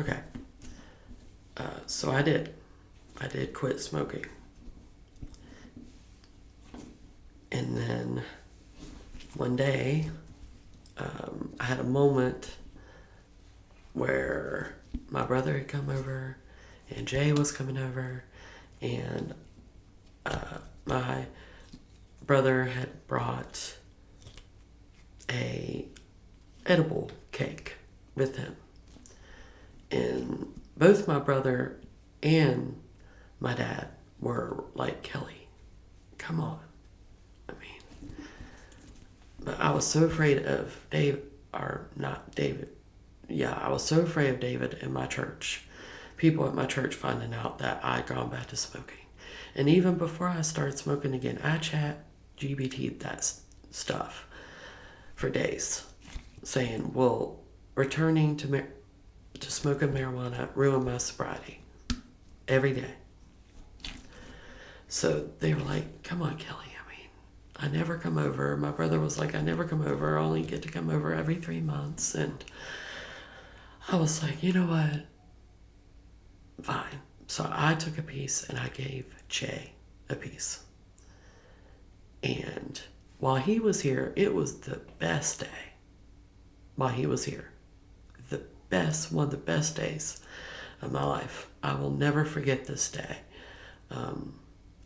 Okay. So I did. I did quit smoking. And then one day, I had a moment where my brother had come over and Jay was coming over, and my brother had brought a edible cake with him. And both my brother and my dad were like, Kelly, come on. But I was so afraid of I was so afraid of David in my church. People at my church finding out that I'd gone back to smoking. And even before I started smoking again, I GBT'd that stuff for days, saying, well, returning to smoking marijuana ruined my sobriety every day. So they were like, come on, Kelly. I never come over. My brother was like, I never come over. I only get to come over every 3 months. And I was like, you know what? Fine. So I took a piece and I gave Jay a piece. And while he was here, it was the best day. While he was here. One of the best days of my life. I will never forget this day.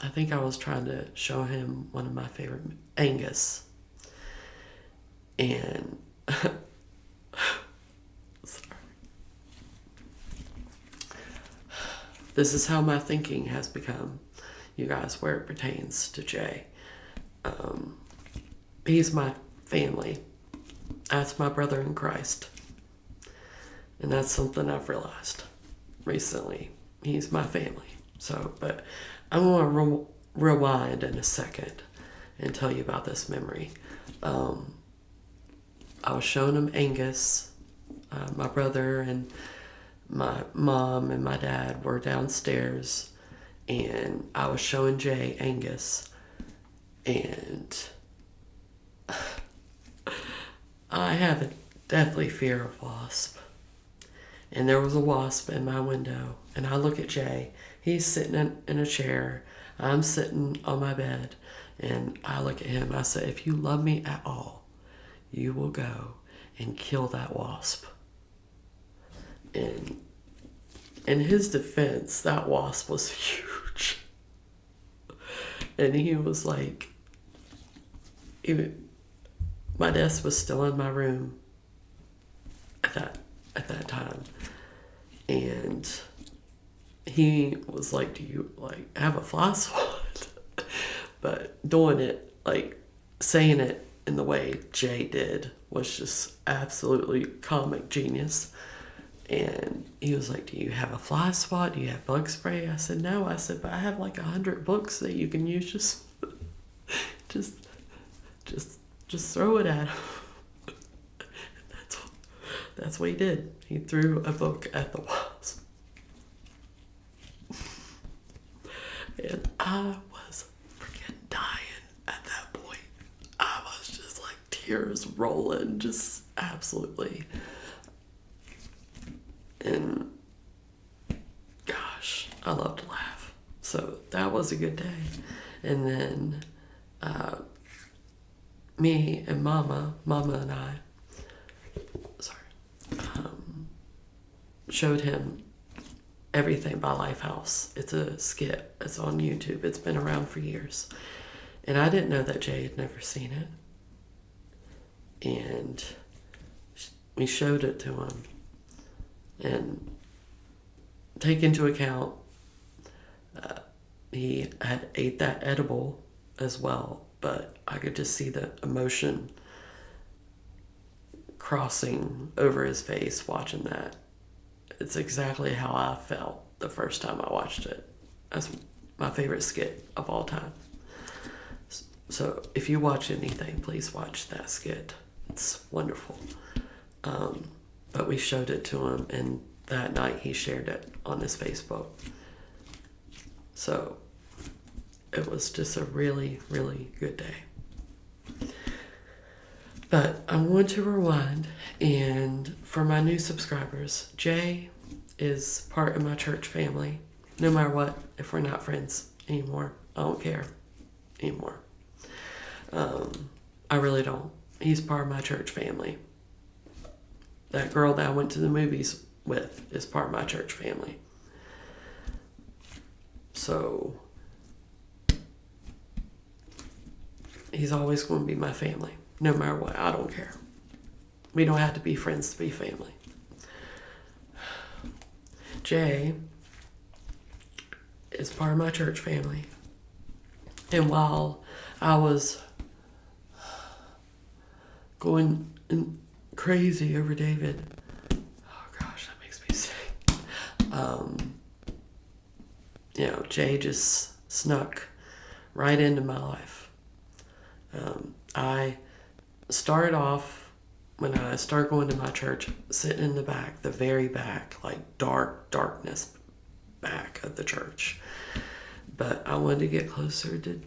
I think I was trying to show him one of my favorite, Angus. And, sorry. This is how my thinking has become, you guys, where it pertains to Jay. He's my family. That's my brother in Christ. And that's something I've realized recently. He's my family. So, but I'm going to rewind in a second and tell you about this memory. I was showing him Angus. My brother and my mom and my dad were downstairs, and I was showing Jay Angus. And I have a deathly fear of wasp. And there was a wasp in my window, and I look at Jay. He's sitting in a chair. I'm sitting on my bed, and I look at him. I said, if you love me at all, you will go and kill that wasp. And in his defense, that wasp was huge. And he was like, my desk was still in my room at that time. And he was like, do you have a fly swat? But doing it, saying it in the way Jay did was just absolutely comic genius. And he was like, do you have a fly swat? Do you have bug spray? I said, no. I said, but I have like 100 books that you can use. Just, just throw it at him. That's what he did. He threw a book at the walls. And I was freaking dying at that point. I was just like tears rolling, just absolutely. And gosh, I love to laugh. So that was a good day. And then me and Mama and I, showed him Everything by Lifehouse. It's a skit. It's on YouTube. It's been around for years. And I didn't know that Jay had never seen it. And we showed it to him. And take into account, he had ate that edible as well. But I could just see the emotion crossing over his face watching that. It's exactly how I felt the first time I watched it. That's my favorite skit of all time. So if you watch anything, please watch that skit. It's wonderful. But we showed it to him, and that night he shared it on his Facebook. So it was just a really, really good day. But I want to rewind, and for my new subscribers, Jay is part of my church family. No matter what, if we're not friends anymore, I don't care anymore. I really don't. He's part of my church family. That girl that I went to the movies with is part of my church family. So he's always going to be my family. No matter what, I don't care. We don't have to be friends to be family. Jay is part of my church family. And while I was going crazy over David, oh gosh, that makes me sick. Jay just snuck right into my life. I started off, when I started going to my church, sitting in the back, the very back, like darkness back of the church. But I wanted to get closer to,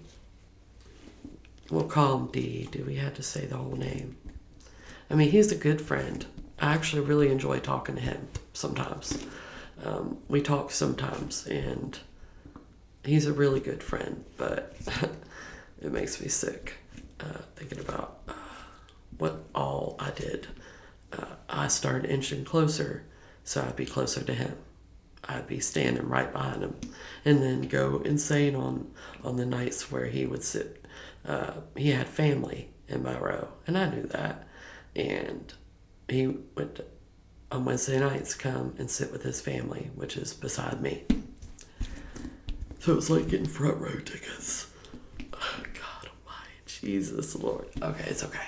we'll call him D. Do we have to say the whole name? I mean, he's a good friend. I actually really enjoy talking to him sometimes. We talk sometimes, and he's a really good friend, but it makes me sick thinking about what all I did. I started inching closer so I'd be closer to him. I'd be standing right behind him, and then go insane on the nights where he would sit. He had family in my row, and I knew that. And he would, on Wednesday nights, come and sit with his family, which is beside me. So it was like getting front row tickets. Oh, God almighty, Jesus Lord. Okay, it's okay.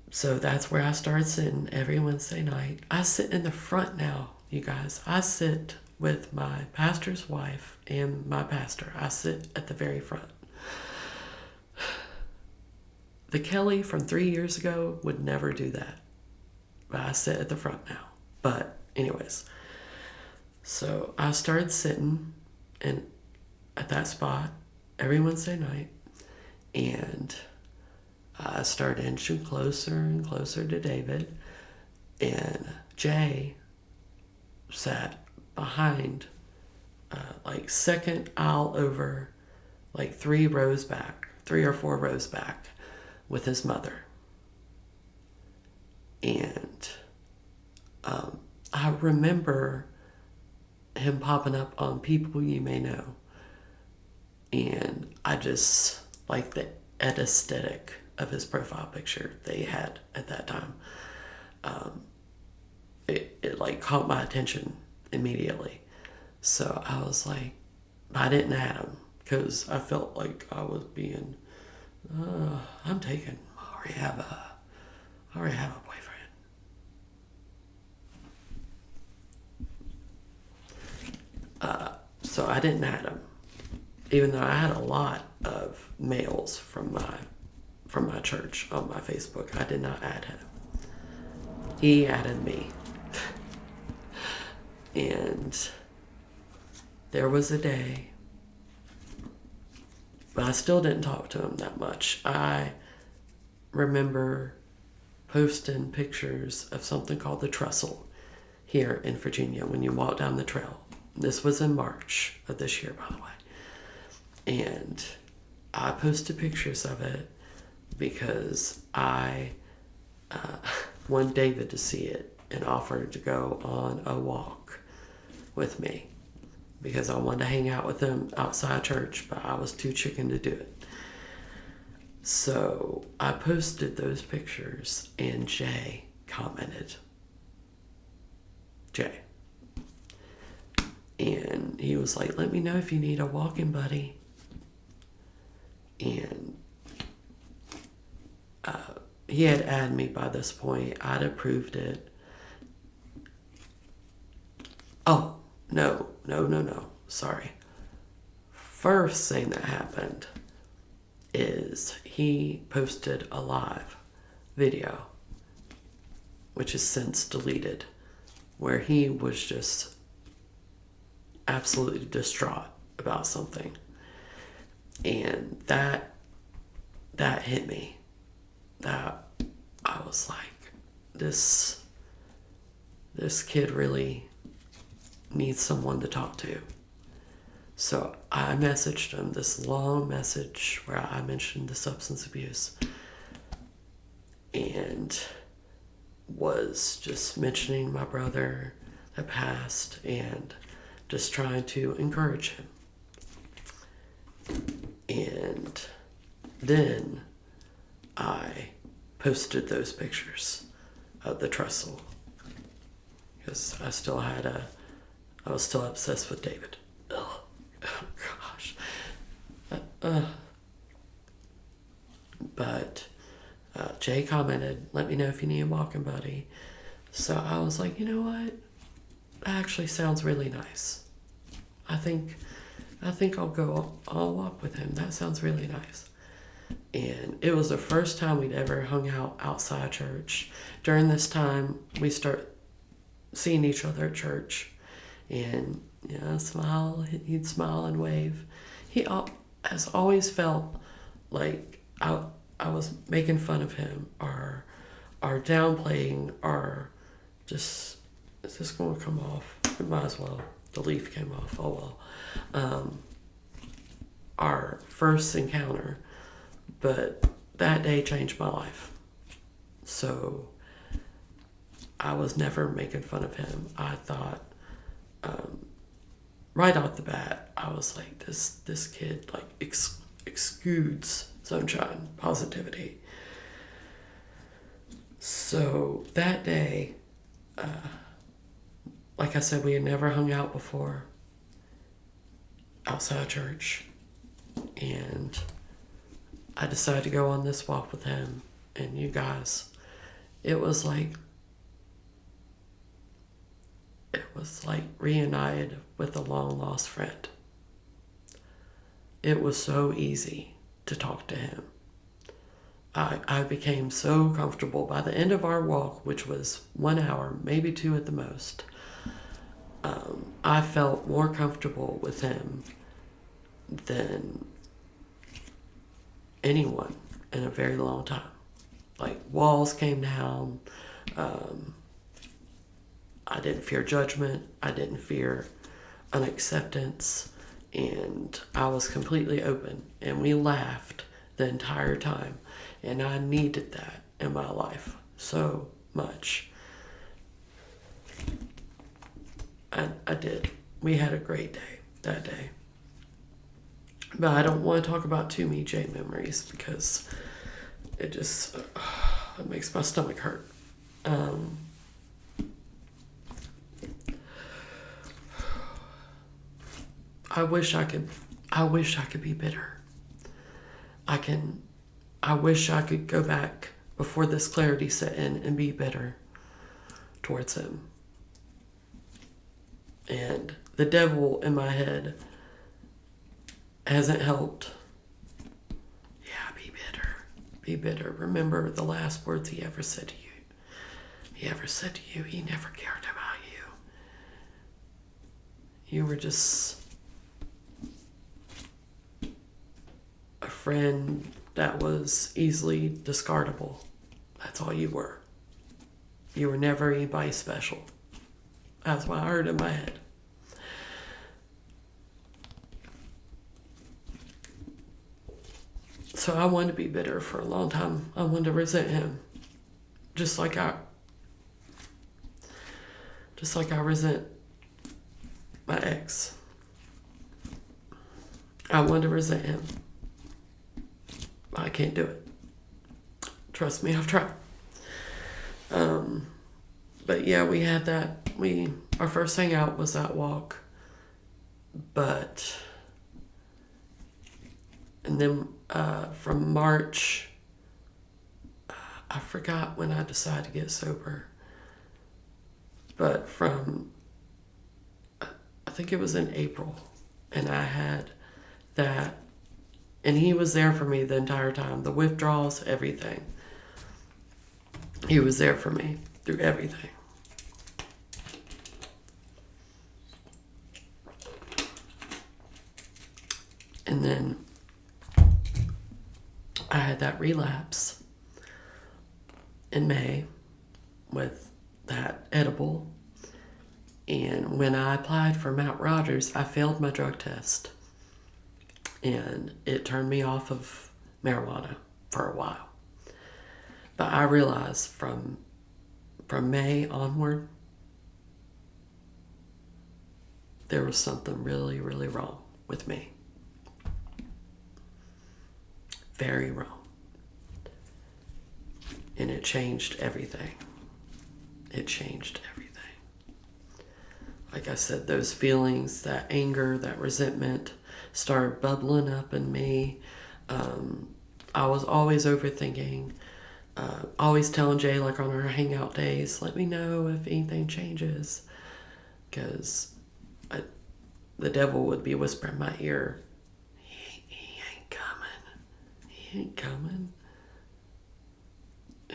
So that's where I started sitting every Wednesday night. I sit in the front now, you guys. I sit with my pastor's wife and my pastor. I sit at the very front. The Kelly from 3 years ago would never do that. But I sit at the front now. But anyways, so I started sitting at that spot every Wednesday night, and I started inching closer and closer to David, and Jay sat behind, like second aisle over, like 3 or 4 rows back, with his mother. And I remember him popping up on People You May Know, and I just like the aesthetic of his profile picture they had at that time. It like caught my attention immediately. So I was like, I didn't add him because I felt like I was being, I'm taken. I already have a boyfriend. So I didn't add him, even though I had a lot of males from my church on my Facebook. I did not add him. He added me. And there was a day, but I still didn't talk to him that much. I remember posting pictures of something called the trestle here in Virginia when you walk down the trail. This was in March of this year, by the way. And I posted pictures of it because I wanted David to see it and offered to go on a walk with me because I wanted to hang out with him outside church, but I was too chicken to do it. So I posted those pictures and Jay commented. Jay. And he was like, let me know if you need a walking buddy. And he had added me by this point. I'd approved it. Oh, no. Sorry. First thing that happened is he posted a live video, which is since deleted, where he was just absolutely distraught about something. And that hit me. That I was like, this kid really needs someone to talk to. So I messaged him this long message where I mentioned the substance abuse and was just mentioning my brother that passed and just trying to encourage him. And then I posted those pictures of the trestle because I was still obsessed with David. Ugh. Oh gosh. But Jay commented, let me know if you need a walking buddy. So I was like, you know what? That actually sounds really nice. I think I'll walk with him. That sounds really nice. And it was the first time we'd ever hung out outside church. During this time, we start seeing each other at church. And, he'd smile and wave. He has always felt like I was making fun of him or downplaying or just, is this going to come off? It might as well. The leaf came off. Oh well. Our first encounter. But that day changed my life. So I was never making fun of him. I thought, right off the bat, I was like, this kid like exudes sunshine, positivity. So that day, like I said, we had never hung out before outside church. And I decided to go on this walk with him. And you guys, it was like reunited with a long lost friend. It was so easy to talk to him. I became so comfortable. By the end of our walk, which was 1 hour, maybe 2 at the most, I felt more comfortable with him than anyone in a very long time. Like, walls came down. I didn't fear judgment. I didn't fear unacceptance. And I was completely open. And we laughed the entire time. And I needed that in my life so much. I did. We had a great day that day. But I don't want to talk about too many J memories because it just it makes my stomach hurt. I wish I could be bitter. I wish I could go back before this clarity set in and be bitter towards him. And the devil in my head hasn't helped. Yeah, be bitter. Be bitter. Remember the last words he ever said to you. He ever said to you, he never cared about you. You were just a friend that was easily discardable. That's all you were. You were never anybody special. That's what I heard in my head. So I wanted to be bitter for a long time. I wanted to resent him. Just like I resent my ex. I wanted to resent him. I can't do it. Trust me, I've tried. But yeah, we had that. Our first hangout was that walk. And then from March, I forgot when I decided to get sober. But I think it was in April, and I had that, and he was there for me the entire time. The withdrawals, everything. He was there for me through everything. And then I had that relapse in May with that edible. And when I applied for Mount Rogers, I failed my drug test. And it turned me off of marijuana for a while. But I realized from May onward, there was something really, really wrong with me. Very wrong. And it changed everything. It changed everything. Like I said, those feelings, that anger, that resentment started bubbling up in me. I was always overthinking. Always telling Jay, like on our hangout days, let me know if anything changes. Because the devil would be whispering in my ear, he ain't coming. He ain't coming.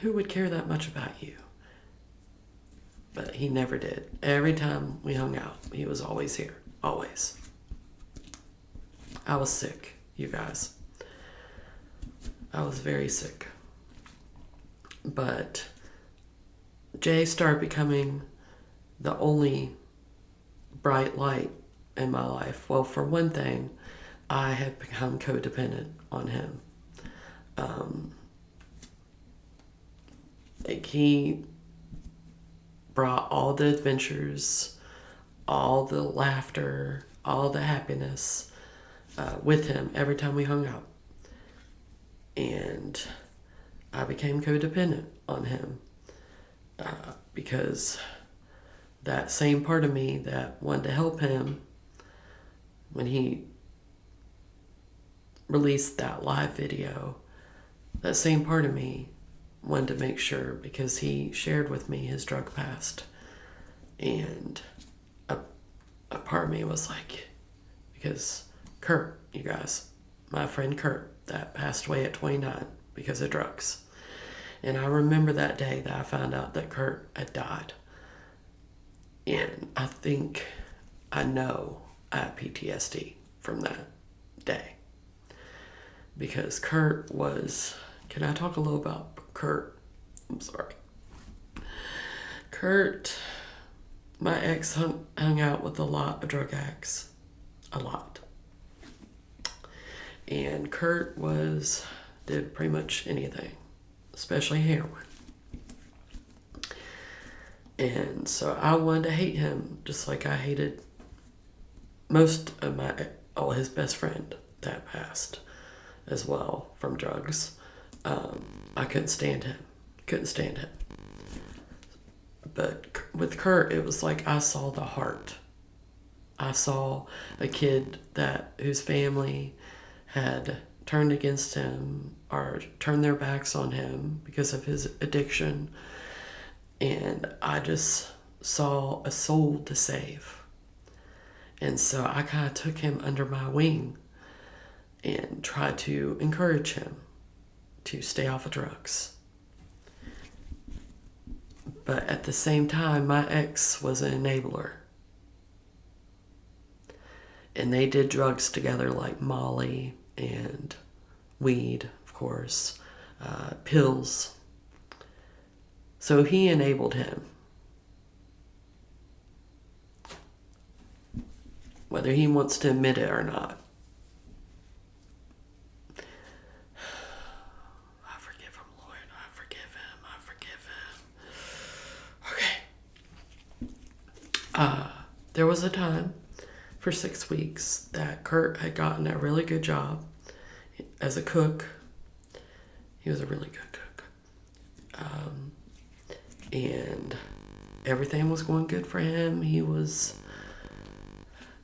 Who would care that much about you? But he never did. Every time we hung out, he was always here. Always. I was sick, you guys. I was very sick. But Jay started becoming the only bright light in my life. Well, for one thing, I had become codependent on him. He brought all the adventures, all the laughter, all the happiness with him every time we hung out. And I became codependent on him because that same part of me that wanted to help him, when he released that live video, that same part of me wanted to make sure, because he shared with me his drug past, and a part of me was like, because Kurt, you guys, my friend Kurt, that passed away at 29 because of drugs. And I remember that day that I found out that Kurt had died. And I know I had PTSD from that day. Because Kurt was, can I talk a little about Kurt? I'm sorry. Kurt, my ex hung out with a lot of drug addicts. A lot. And Kurt did pretty much anything, especially heroin. And so I wanted to hate him just like I hated most of his best friend that passed as well from drugs. I couldn't stand him. But with Kurt, it was like I saw the heart. I saw a kid whose family had turned against him or turned their backs on him because of his addiction. And I just saw a soul to save. And so I kind of took him under my wing and tried to encourage him to stay off of drugs. But at the same time, my ex was an enabler. And they did drugs together, like Molly and weed, of course, pills. So he enabled him. Whether he wants to admit it or not. I forgive him, Lord. I forgive him. I forgive him. Okay. There was a time for 6 weeks that Kurt had gotten a really good job as a cook. He was a really good cook. And everything was going good for him. He was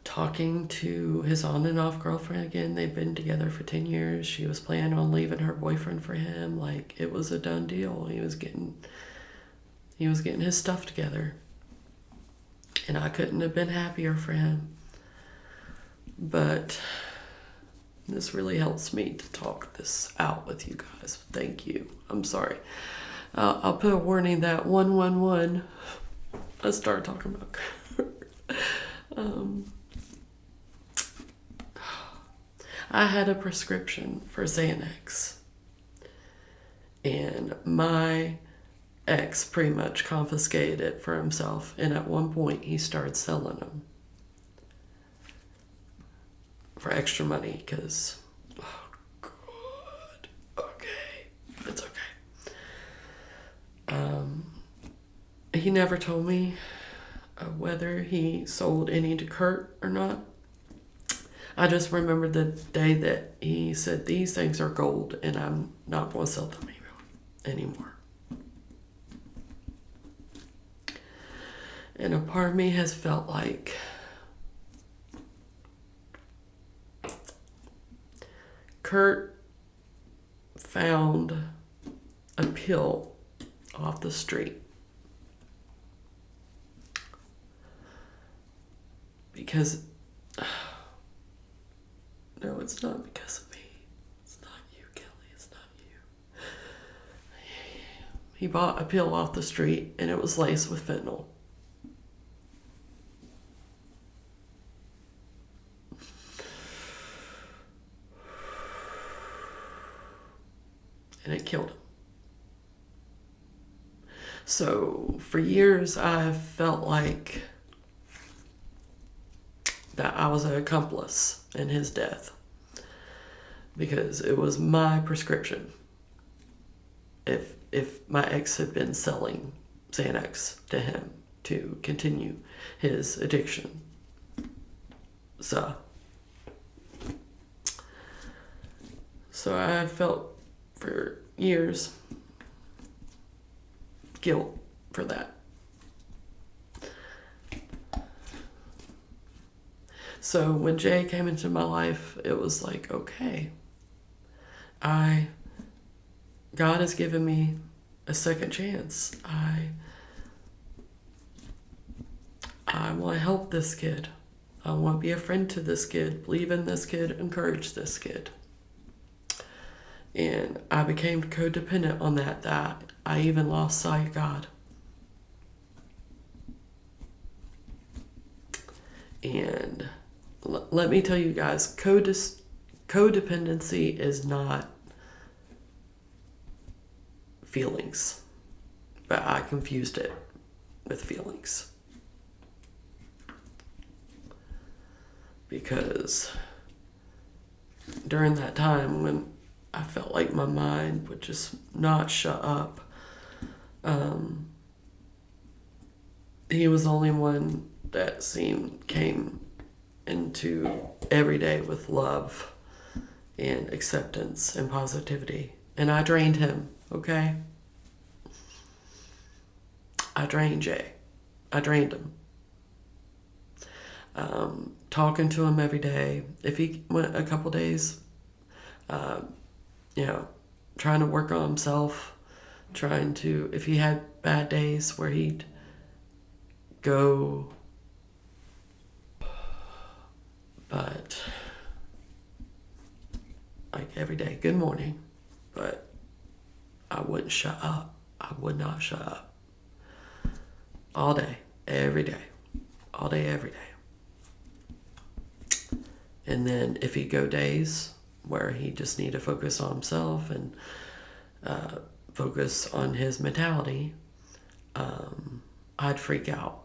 talking to his on and off girlfriend again. They'd been together for 10 years. She was planning on leaving her boyfriend for him. Like, it was a done deal. He was getting his stuff together. And I couldn't have been happier for him. But this really helps me to talk this out with you guys. Thank you. I'm sorry. I'll put a warning that 111. Let's start talking about I had a prescription for Xanax. And my ex pretty much confiscated it for himself. And at one point, he started selling them for extra money because, oh, God. Okay. It's okay. He never told me whether he sold any to Kurt or not. I just remember the day that he said, these things are gold and I'm not going to sell them anymore. And a part of me has felt like Kurt found a pill off the street. Because, no, it's not because of me. It's not you, Kelly. It's not you. He bought a pill off the street and it was laced with fentanyl. And it killed him. So for years, I've felt like that I was an accomplice in his death because it was my prescription. If my ex had been selling Xanax to him to continue his addiction. So I felt for years guilt for that. So when Jay came into my life, it was like, okay, God has given me a second chance. I want to help this kid. I want to be a friend to this kid, believe in this kid, encourage this kid. And I became codependent on that I even lost sight of God. And let me tell you guys, codependency is not feelings, but I confused it with feelings. Because during that time when I felt like my mind would just not shut up, he was the only one that came into every day with love and acceptance and positivity. And I drained him, okay? I drained Jay. I drained him. Talking to him every day. If he went a couple days, trying to work on himself, if he had bad days where he'd go But, like, every day, good morning. But I wouldn't shut up. I would not shut up. All day, every day. All day, every day. And then if he'd go days where he just need to focus on himself and focus on his mentality, I'd freak out.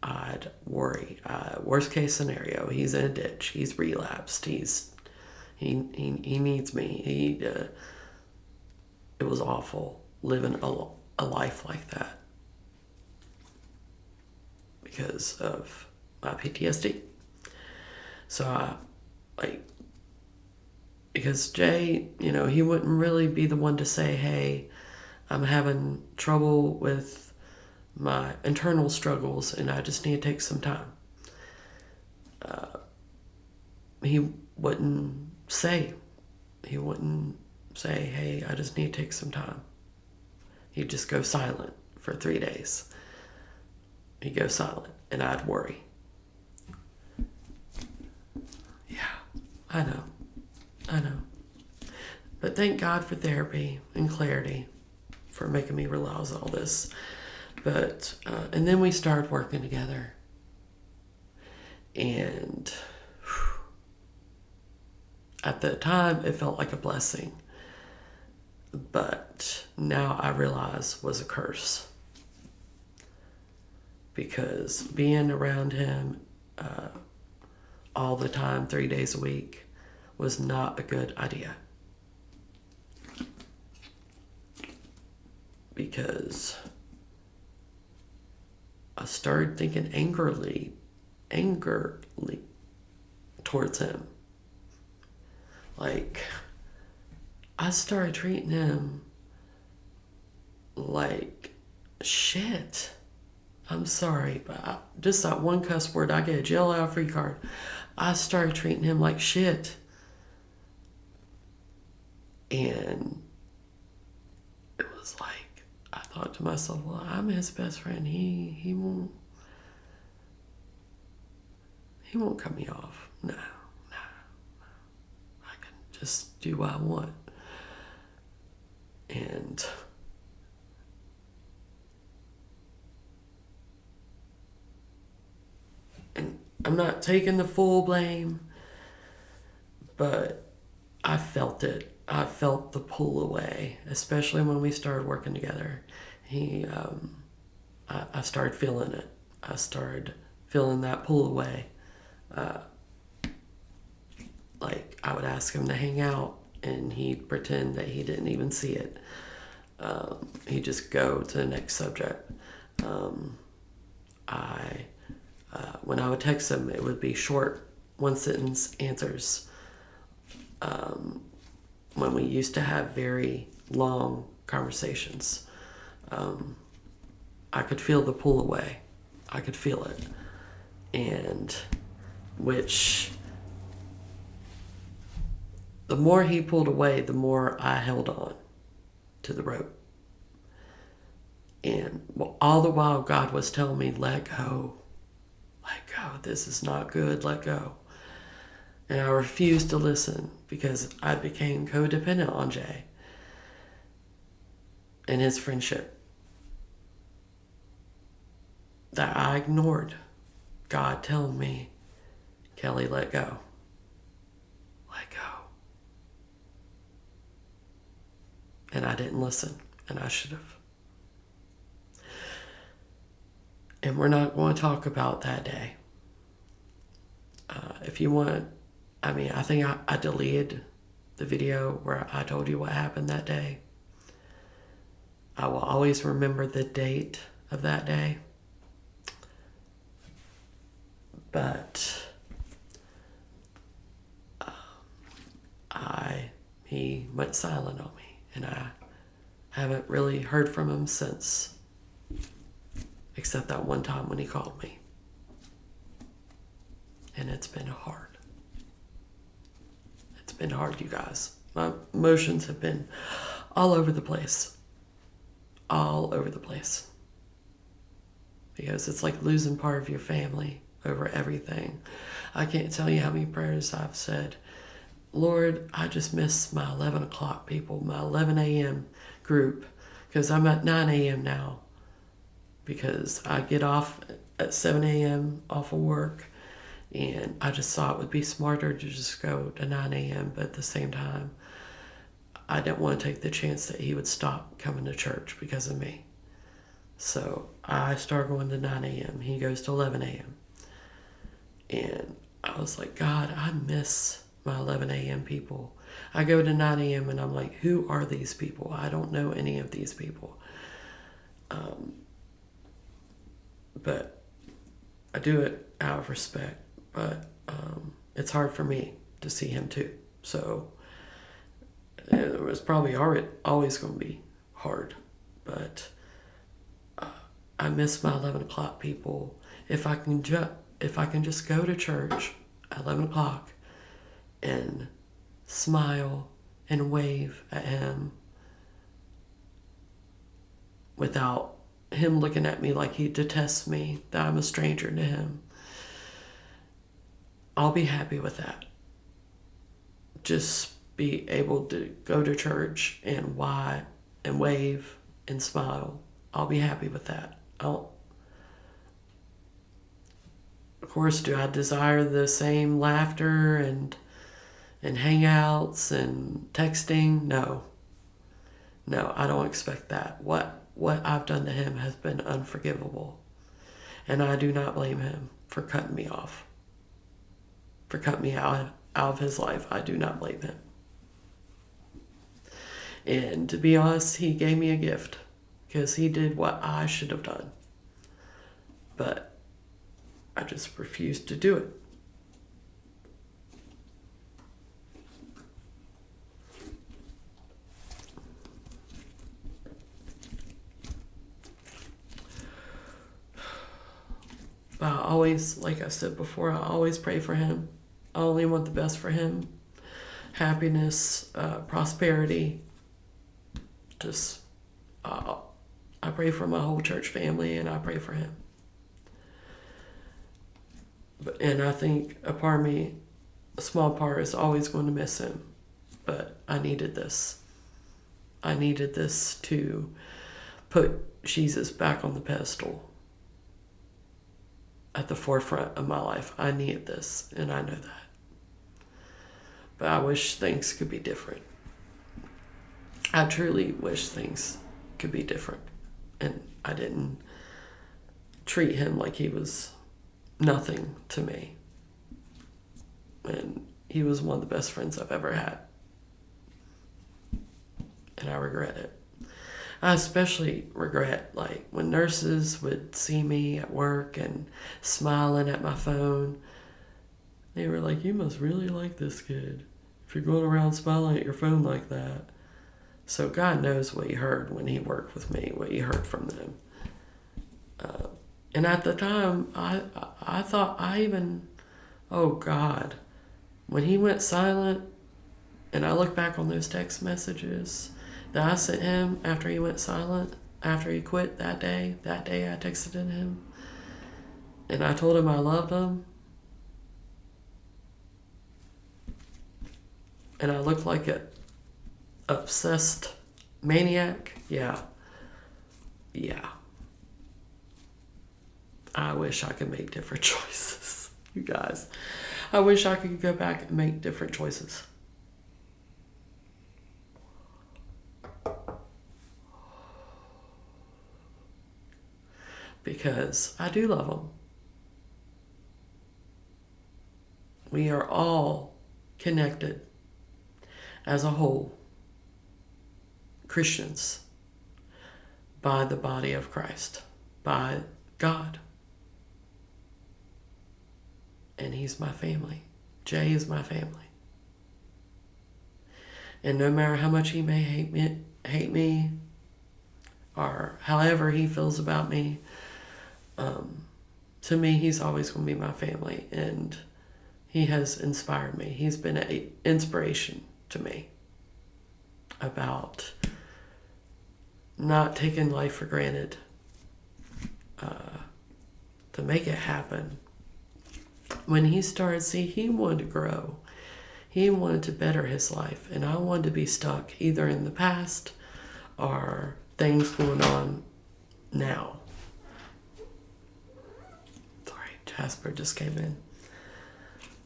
I'd worry. Worst case scenario, he's in a ditch. He's relapsed. He needs me. It was awful living a life like that because of my PTSD. So because Jay, he wouldn't really be the one to say, hey, I'm having trouble with my internal struggles and I just need to take some time. He wouldn't say, hey, I just need to take some time. He'd just go silent for 3 days. He'd go silent and I'd worry. Yeah, I know. But thank God for therapy and clarity for making me realize all this. But, and then we started working together. And at the time, it felt like a blessing. But now I realize was a curse. Because being around him all the time, 3 days a week, was not a good idea. Because I started thinking angrily towards him. Like, I started treating him like shit. I'm sorry, but just that one cuss word, I get a jail out free card. I started treating him like shit. And it was like, I thought to myself, well, I'm his best friend. He won't cut me off. No. I can just do what I want. And I'm not taking the full blame, but I felt it. I felt the pull away, especially when we started working together. I started feeling it. I started feeling that pull away. Like, I would ask him to hang out, and he'd pretend that he didn't even see it. He'd just go to the next subject. When I would text him, it would be short, one-sentence answers. When we used to have very long conversations, I could feel the pull away. I could feel it. And which, the more he pulled away, the more I held on to the rope. And all the while God was telling me, let go. This is not good. Let go. And I refused to listen because I became codependent on Jay and his friendship. That I ignored God telling me, Kelly, let go. Let go. And I didn't listen, and I should have. And we're not going to talk about that day. If you want, I think I deleted the video where I told you what happened that day. I will always remember the date of that day. But he went silent on me, and I haven't really heard from him since, except that one time when he called me. And it's been hard. It's been hard, you guys. My emotions have been all over the place. All over the place. Because it's like losing part of your family. over everything. I can't tell you how many prayers I've said. Lord, I just miss my 11 o'clock people, my 11 a.m. group, because I'm at 9 a.m. now, because I get off at 7 a.m. off of work, and I just thought it would be smarter to just go to 9 a.m., but at the same time, I didn't want to take the chance that he would stop coming to church because of me. So I started going to 9 a.m. He goes to 11 a.m. And I was like, God, I miss my 11 a.m. people. I go to 9 a.m. and I'm like, who are these people? I don't know any of these people. But I do it out of respect. But it's hard for me to see him too. So it was probably always going to be hard. But I miss my 11 o'clock people. If I can just go to church at 11 o'clock and smile and wave at him without him looking at me like he detests me, that I'm a stranger to him, I'll be happy with that. Just be able to go to church and wave and smile. I'll be happy with that. Of course, do I desire the same laughter and hangouts and texting? No, I don't expect that. What I've done to him has been unforgivable, and I do not blame him for cutting me off, for cutting me out of his life. I do not blame him. And to be honest, he gave me a gift because he did what I should have done, but I just refused to do it. But I always, like I said before, I always pray for him. I only want the best for him. Happiness, prosperity. Just, I pray for my whole church family, and I pray for him. And I think a part of me, a small part, is always going to miss him. But I needed this. I needed this to put Jesus back on the pedestal at the forefront of my life. I needed this, and I know that. But I wish things could be different. I truly wish things could be different. And I didn't treat him like he was nothing to me. And he was one of the best friends I've ever had. And I regret it. I especially regret, like, when nurses would see me at work and smiling at my phone. They were like, you must really like this kid if you're going around smiling at your phone like that. So God knows what he heard when he worked with me, what he heard from them. And at the time, I thought oh God, when he went silent, and I look back on those text messages that I sent him after he went silent, after he quit that day I texted him, and I told him I loved him, and I looked like an obsessed maniac. Yeah. I wish I could make different choices, you guys. I wish I could go back and make different choices. Because I do love him. We are all connected as a whole, Christians, by the body of Christ, by God. And he's my family. Jay is my family. And no matter how much he may hate me, or however he feels about me, to me, he's always going to be my family. And he has inspired me. He's been an inspiration to me about not taking life for granted, to make it happen, when he started, see, he wanted to grow. He wanted to better his life. And I wanted to be stuck either in the past or things going on now. Sorry, Jasper just came in.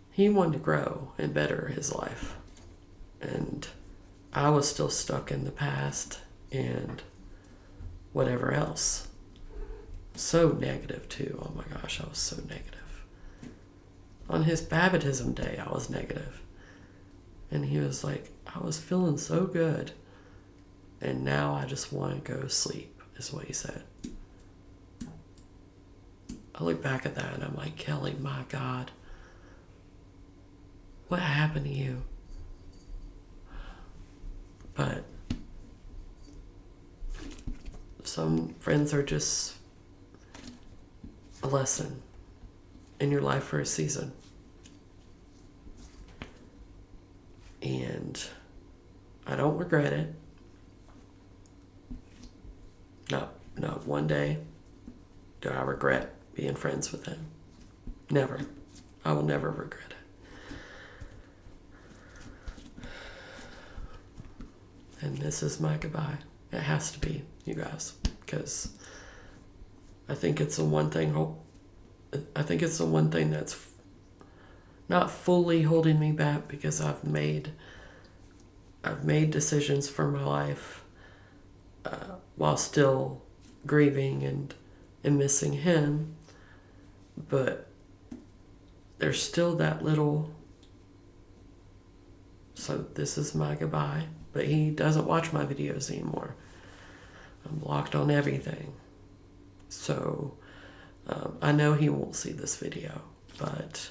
He wanted to grow and better his life. And I was still stuck in the past and whatever else. So negative too. Oh my gosh, I was so negative. On his baptism day, I was negative. And he was like, I was feeling so good. And now I just want to go to sleep, is what he said. I look back at that and I'm like, Kelly, my God. What happened to you? But some friends are just a lesson in your life for a season. And I don't regret it. Not one day do I regret being friends with him. Never. I will never regret it. And this is my goodbye. It has to be, you guys, because I think it's the one thing that's not fully holding me back, because I've made decisions for my life while still grieving and missing him. But there's still that little, so this is my goodbye. But he doesn't watch my videos anymore. I'm blocked on everything. So I know he won't see this video, but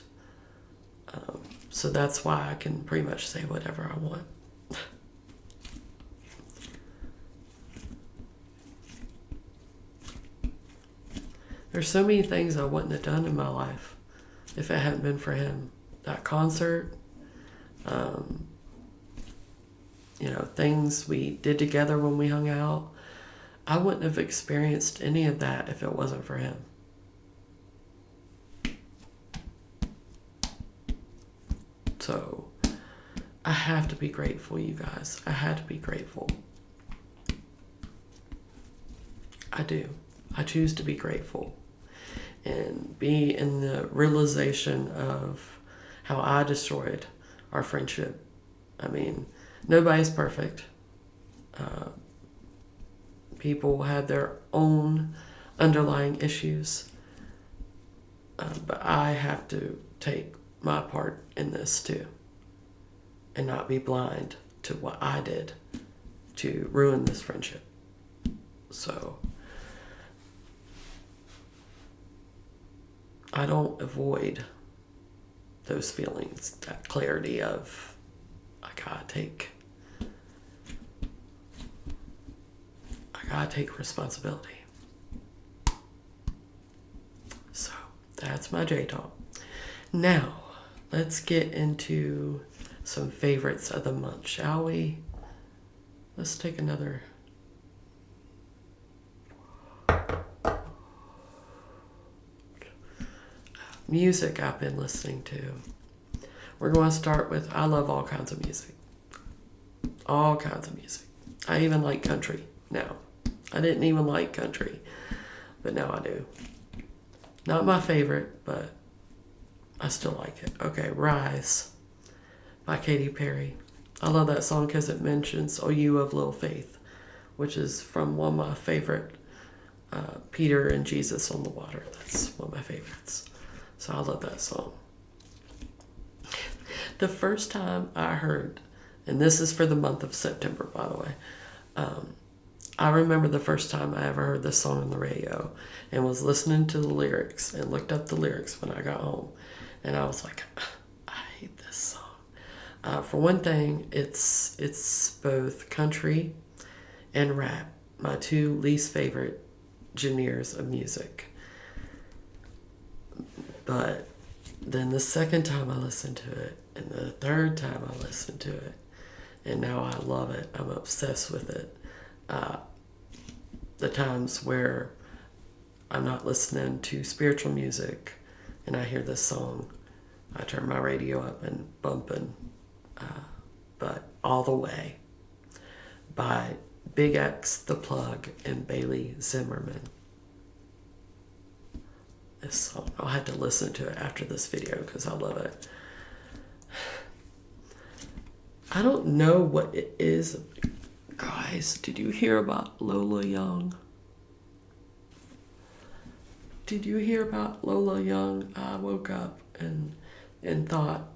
so that's why I can pretty much say whatever I want. There's so many things I wouldn't have done in my life if it hadn't been for him. That concert, things we did together when we hung out. I wouldn't have experienced any of that if it wasn't for him. So I have to be grateful, you guys. I had to be grateful. I do. I choose to be grateful and be in the realization of how I destroyed our friendship. I mean, nobody's perfect. People have their own underlying issues. But I have to take my part in this too. And not be blind to what I did to ruin this friendship. So I don't avoid those feelings, that clarity of I gotta take responsibility. So that's my J talk. Now let's get into some favorites of the month, shall we? Let's take another. Music I've been listening to. We're going to start with, I love all kinds of music. All kinds of music. I even like country now. I didn't even like country, but now I do. Not my favorite, but I still like it. Okay, Rise by Katy Perry. I love that song because it mentions "Oh You of Little Faith," which is from one of my favorite, Peter and Jesus on the Water. That's one of my favorites. So I love that song. The first time I heard, and this is for the month of September, by the way, I remember the first time I ever heard this song on the radio and was listening to the lyrics and looked up the lyrics when I got home. And I was like, I hate this song. For one thing, it's both country and rap, my two least favorite genres of music. But then the second time I listened to it, and the third time I listened to it, and now I love it. I'm obsessed with it. The times where I'm not listening to spiritual music and I hear this song, I turn my radio up and bumping, but All the Way by Big X, The Plug, and Bailey Zimmerman. This song, I'll have to listen to it after this video because I love it. I don't know what it is. Guys, did you hear about Lola Young? Did you hear about Lola Young? I woke up and thought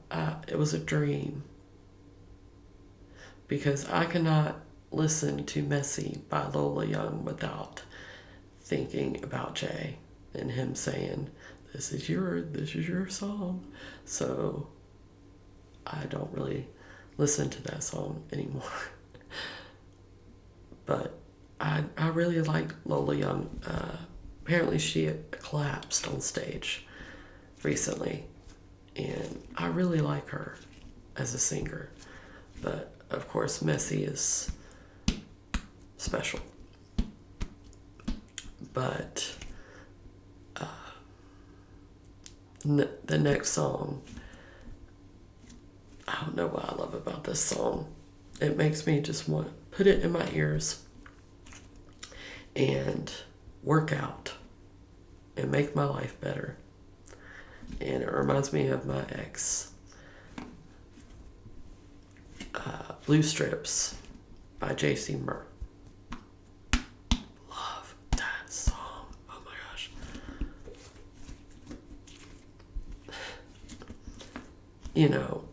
it was a dream. Because I cannot listen to Messy by Lola Young without thinking about Jay and him saying, this is your song. So I don't really listen to that song anymore. But I really like Lola Young. Apparently she collapsed on stage recently, and I really like her as a singer. But of course, Messy is special. But the next song, I don't know what I love about this song. It makes me just want to put it in my ears and work out and make my life better. And it reminds me of my ex. Blue Strips by J.C. Murr. Love that song. Oh my gosh. You know,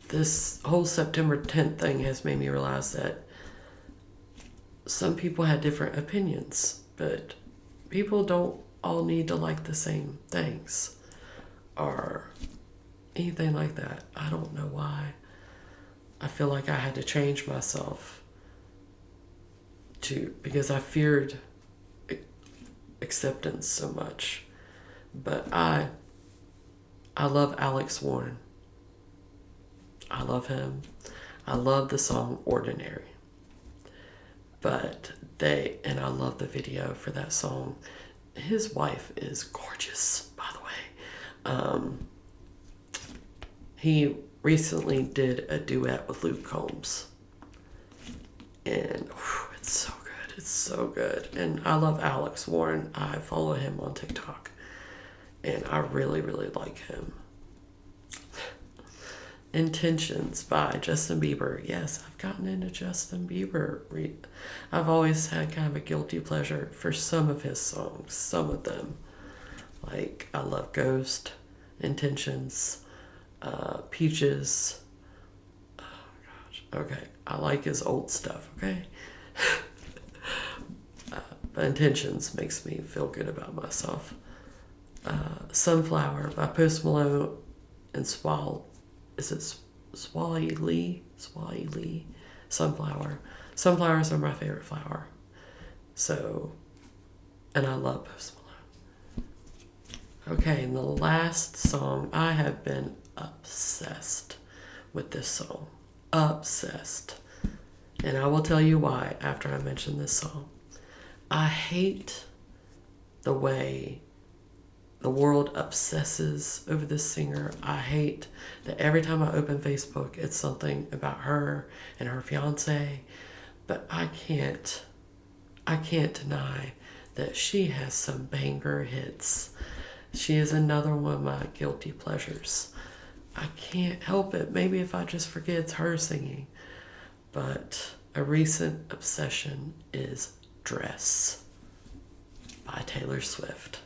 this whole September 10th thing has made me realize that some people had different opinions, but people don't all need to like the same things or anything like that. I don't know why. I feel like I had to change myself because I feared acceptance so much. But I love Alex Warren. I love him. I love the song Ordinary. And I love the video for that song. His wife is gorgeous, by the way. He recently did a duet with Luke Combs. And it's so good. It's so good. And I love Alex Warren. I follow him on TikTok. And I really, really like him. Intentions by Justin Bieber. Yes, I've gotten into Justin Bieber. I've always had kind of a guilty pleasure for some of his songs. Some of them. Like, I love Ghost, Intentions, Peaches. Oh gosh. Okay. I like his old stuff, okay? But Intentions makes me feel good about myself. Sunflower by Post Malone and Swally Lee? Sunflower. Sunflowers are my favorite flower. So, and I love Post Malone. Okay, and the last song, I have been obsessed with this song. Obsessed. And I will tell you why after I mention this song. I hate the way the world obsesses over this singer. I hate that every time I open Facebook, it's something about her and her fiance. But I can't deny that she has some banger hits. She is another one of my guilty pleasures. I can't help it. Maybe if I just forget it's her singing. But a recent obsession is Dress by Taylor Swift.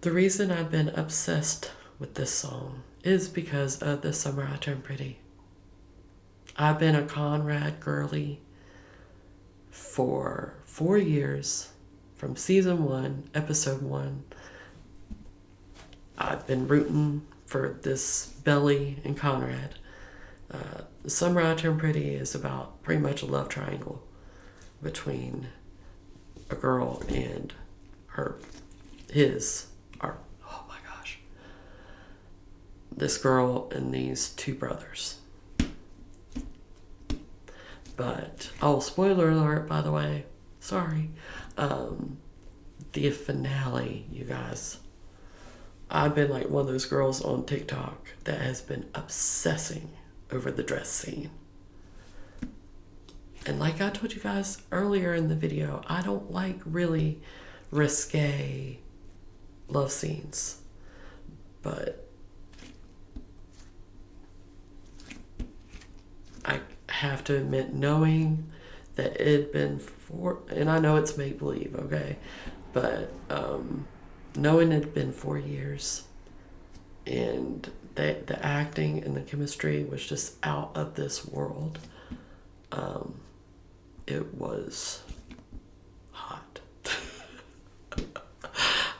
The reason I've been obsessed with this song is because of The Summer I Turned Pretty. I've been a Conrad girly for 4 years, from season 1, episode 1. I've been rooting for this Belly and Conrad. The Summer I Turned Pretty is about pretty much a love triangle between a girl and oh my gosh, this girl and these two brothers. But, spoiler alert, by the way, sorry. the finale, you guys. I've been like one of those girls on TikTok that has been obsessing over the dress scene. And like I told you guys earlier in the video, I don't like really risque love scenes. But I have to admit, knowing that it had been and I know it's make-believe, okay? But knowing it had been 4 years and the acting and the chemistry was just out of this world. It was hot.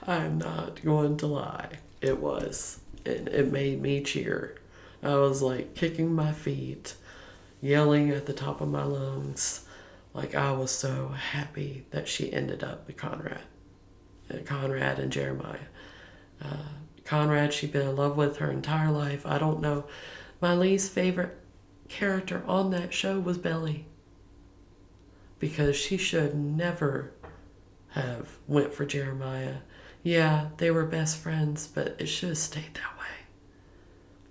I'm not going to lie. It was. And it made me cheer. I was like kicking my feet, yelling at the top of my lungs. Like I was so happy that she ended up with Conrad. Conrad and Jeremiah. Conrad, she'd been in love with her entire life. I don't know. My least favorite character on that show was Belly. Because she should never have went for Jeremiah. Yeah, they were best friends, but it should have stayed that way.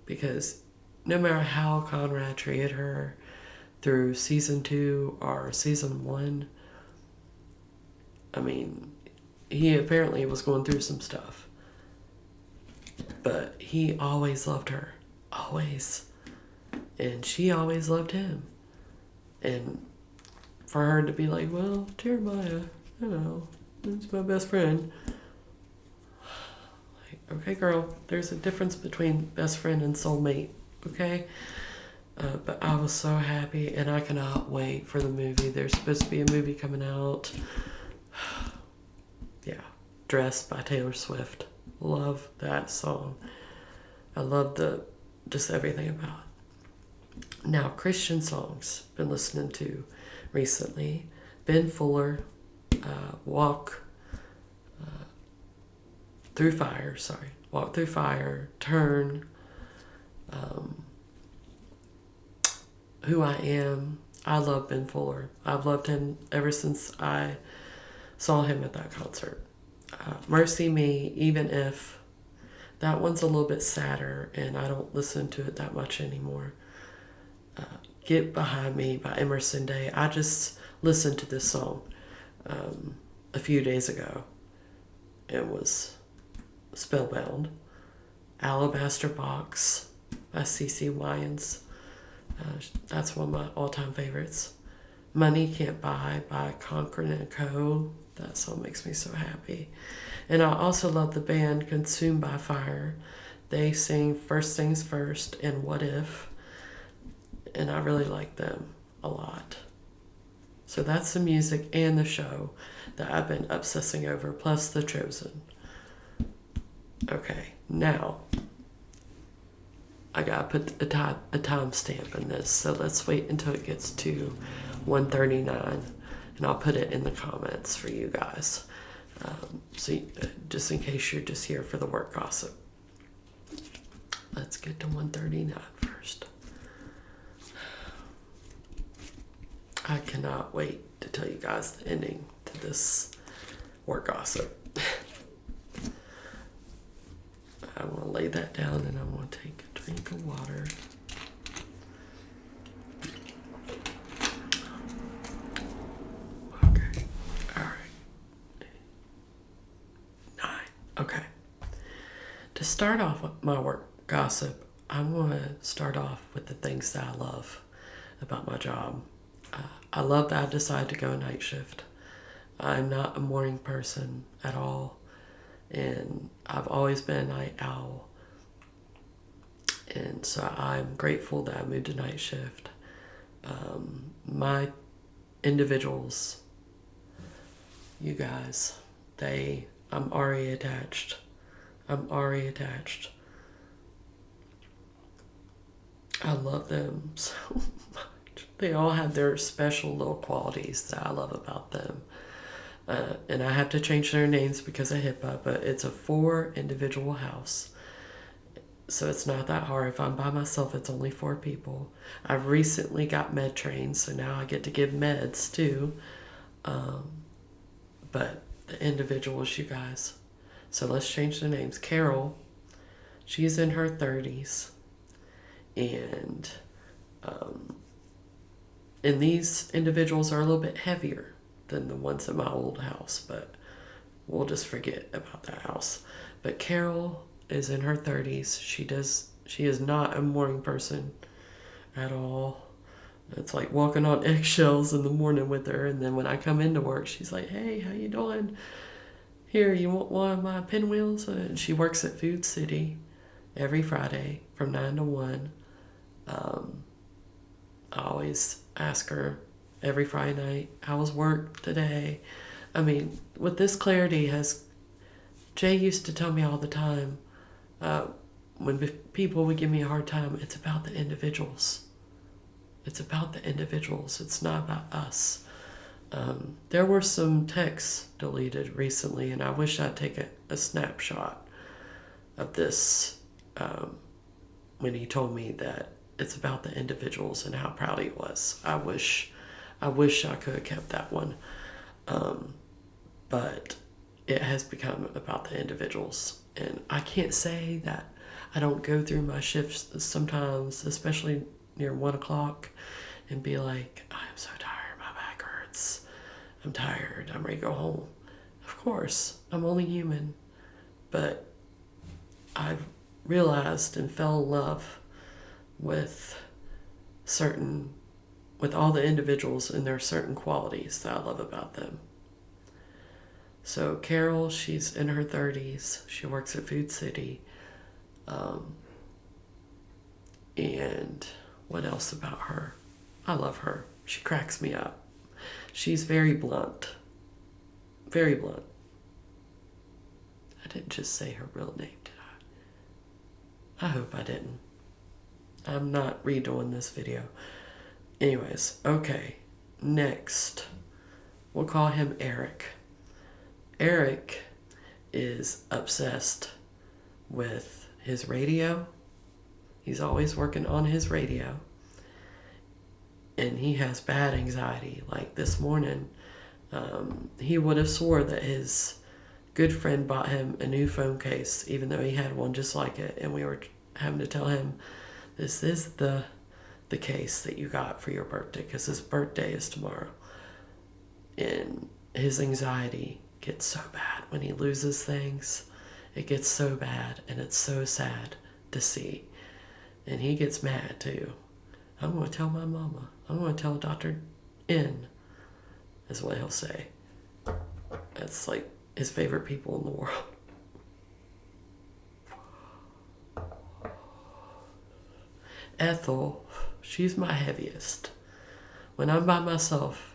Because no matter how Conrad treated her through season 2 or season 1, I mean, he apparently was going through some stuff. But he always loved her. Always. And she always loved him. And for her to be like, well, Jeremiah, you know, he's my best friend. Like, okay, girl, there's a difference between best friend and soulmate, okay? But I was so happy, and I cannot wait for the movie. There's supposed to be a movie coming out. Yeah, Dress by Taylor Swift. Love that song. I love just everything about it. Now, Christian songs, been listening to recently. Ben Fuller, Walk Through Fire, Walk Through Fire, Turn, Who I Am. I love Ben Fuller. I've loved him ever since I saw him at that concert. Mercy Me, Even If. That one's a little bit sadder, and I don't listen to it that much anymore. Get Behind Me by Emerson Day. I just listened to this song a few days ago. It was spellbound. Alabaster Box by C.C. Winans. That's one of my all-time favorites. Money Can't Buy by Concord and Co. That song makes me so happy. And I also love the band Consumed by Fire. They sing First Things First and What If. And I really like them a lot. So that's the music and the show that I've been obsessing over, plus The Chosen. Okay, now I gotta put a time stamp in this, so let's wait until it gets to 1:39, and I'll put it in the comments for you guys. Just in case you're just here for the work gossip. Let's get to 1:39 first. I cannot wait to tell you guys the ending to this work gossip. I want to lay that down, and I want to take a drink of water. Okay. All right. 9. Okay. To start off with my work gossip, I want to start off with the things that I love about my job. I love that I decided to go night shift. I'm not a morning person at all, and I've always been a night owl. And so I'm grateful that I moved to night shift. My individuals, you guys, I'm already attached. I love them so much. They all have their special little qualities that I love about them. And I have to change their names because of HIPAA, but it's a 4 individual house. So it's not that hard. If I'm by myself, it's only 4 people. I've recently got med trained, so now I get to give meds too. But the individuals, you guys. So let's change the names. Carol, she's in her 30s. And these individuals are a little bit heavier than the ones in my old house, but we'll just forget about that house. But Carol is in her 30s. She is not a morning person at all. It's like walking on eggshells in the morning with her, and then when I come into work, she's like, "Hey, how you doing? Here, you want one of my pinwheels?" And she works at Food City every Friday from 9 to 1. I always ask her every Friday night, "How was work today?" I mean, with this clarity, Jay used to tell me all the time, when people would give me a hard time, it's about the individuals. It's about the individuals. It's not about us. There were some texts deleted recently, and I wish I'd take a snapshot of this when he told me that it's about the individuals and how proud he was. I wish I could have kept that one. But it has become about the individuals. And I can't say that I don't go through my shifts sometimes, especially near 1 o'clock, and be like, "I'm so tired, my back hurts. I'm tired, I'm ready to go home." Of course, I'm only human. But I've realized and fell in love with all the individuals, and there are certain qualities that I love about them. So Carol, she's in her 30s. She works at Food City. And what else about her? I love her. She cracks me up. She's very blunt. Very blunt. I didn't just say her real name, did I? I hope I didn't. I'm not redoing this video. Anyways, okay. Next, we'll call him Eric. Eric is obsessed with his radio. He's always working on his radio. And he has bad anxiety. Like this morning, he would have swore that his good friend bought him a new phone case, even though he had one just like it. And we were having to tell him, "This is the case that you got for your birthday, because his birthday is tomorrow." And his anxiety gets so bad when he loses things. It gets so bad, and it's so sad to see. And he gets mad too. "I'm going to tell my mama. I'm going to tell Dr. N," is what he'll say. That's like his favorite people in the world. Ethel, she's my heaviest. When I'm by myself,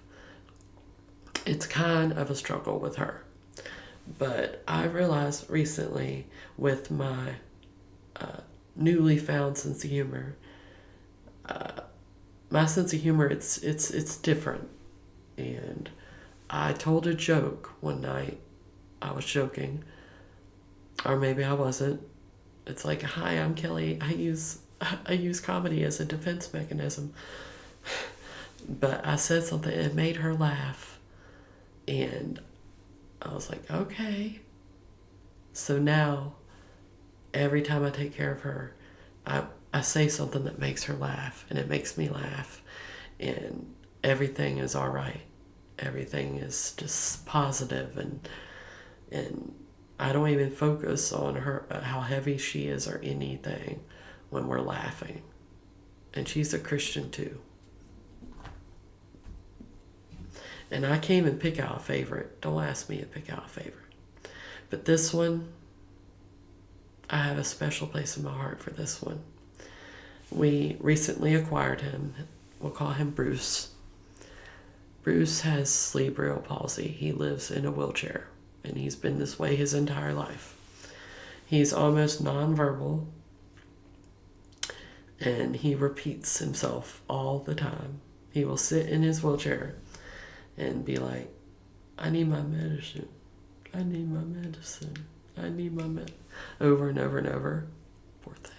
it's kind of a struggle with her. But I realized recently with my newly found sense of humor, my sense of humor, it's different. And I told a joke one night. I was joking, or maybe I wasn't. It's like, "Hi, I'm Kelly. I use comedy as a defense mechanism." But I said something and it made her laugh. And I was like, okay. So now, every time I take care of her, I say something that makes her laugh, and it makes me laugh. And everything is all right. Everything is just positive, and I don't even focus on her, how heavy she is or anything when we're laughing. And she's a Christian too. And I can't even pick out a favorite. Don't ask me to pick out a favorite. But this one, I have a special place in my heart for this one. We recently acquired him. We'll call him Bruce. Bruce has cerebral palsy. He lives in a wheelchair, and he's been this way his entire life. He's almost nonverbal, and he repeats himself all the time. He will sit in his wheelchair and be like, "I need my medicine. I need my medicine. I need my over and over and over." Poor thing.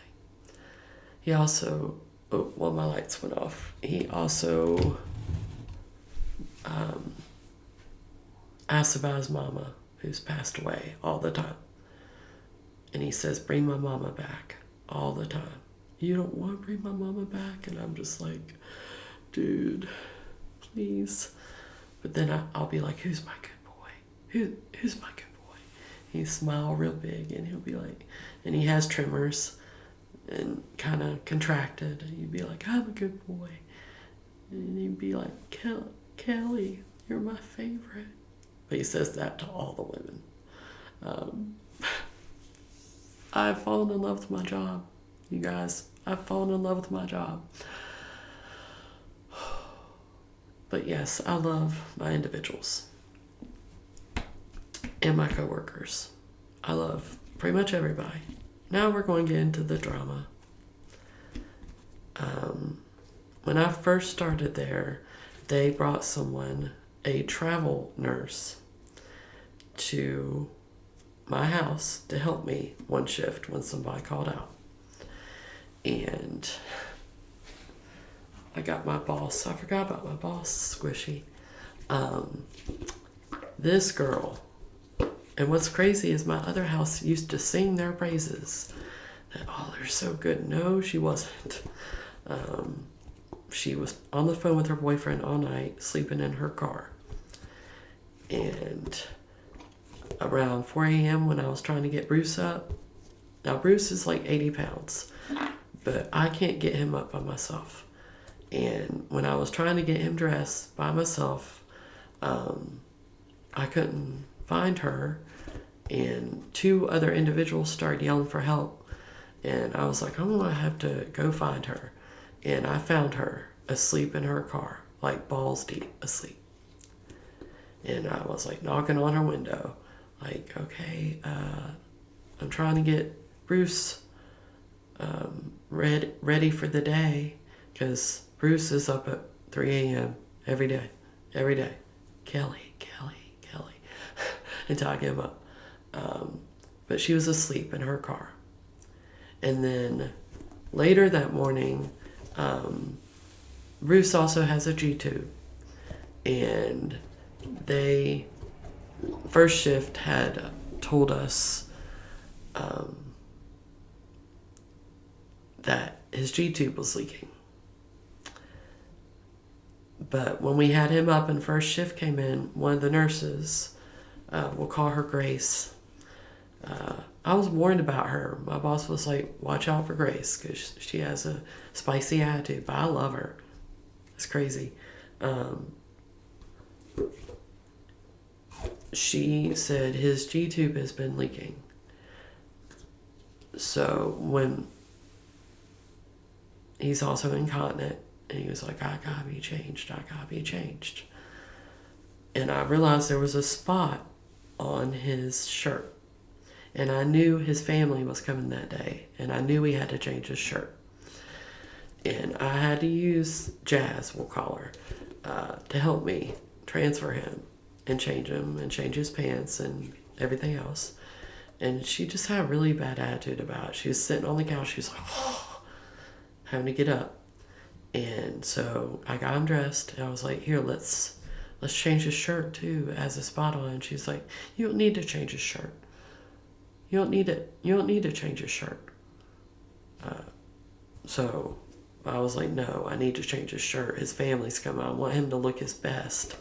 He also, well, my lights went off. He also asks about his mama. who's passed away all the time. And he says, bring my mama back all the time. You don't want to bring my mama back? And I'm just like, dude, please. But then I'll be like, who's my good boy? Who's my good boy? He'd smile real big, and he'll be like, and he has tremors and kind of contracted. And he'd be like, I'm a good boy. And he'd be like, Kelly, you're my favorite. But he says that to all the women. I've fallen in love with my job, you guys. I've fallen in love with my job. But yes, I love my individuals and my coworkers. I love pretty much everybody. Now we're going to get into the drama. When I first started there, they brought someone, a travel nurse, to my house to help me one shift when somebody called out. And I got my boss. I forgot about my boss, Squishy. This girl. And what's crazy is my other house used to sing their praises. That, oh, they're so good. No, she wasn't. She was on the phone with her boyfriend all night, sleeping in her car. And around 4 a.m. when I was trying to get Bruce up. Now, Bruce is like 80 pounds, but I can't get him up by myself. And when I was trying to get him dressed by myself, I couldn't find her. And 2 other individuals started yelling for help. And I was like, I'm going to have to go find her. And I found her asleep in her car, like balls deep asleep. And I was like knocking on her window, like, okay, I'm trying to get Bruce ready for the day, because Bruce is up at 3 a.m. every day. Kelly, until I get him up. But she was asleep in her car. And then later that morning, Bruce also has a G-tube. And they, first shift, had told us that his G-tube was leaking. But when we had him up and first shift came in, one of the nurses, we'll call her Grace, I was warned about her. My boss was like, watch out for Grace, because she has a spicy attitude, but I love her. It's crazy. She said his G-tube has been leaking. So when he's also incontinent, and he was like, I gotta be changed. And I realized there was a spot on his shirt. And I knew his family was coming that day. And I knew he had to change his shirt. And I had to use Jazz, we'll call her, to help me transfer him and change him and change his pants and everything else. And she just had a really bad attitude about it. She was sitting on the couch. She was like, oh, having to get up. And so I got him dressed. And I was like, here, let's change his shirt too, as a spot on. And she's like, you don't need to change his shirt. You don't need to change his shirt. So I was like, no, I need to change his shirt. His family's coming. I want him to look his best.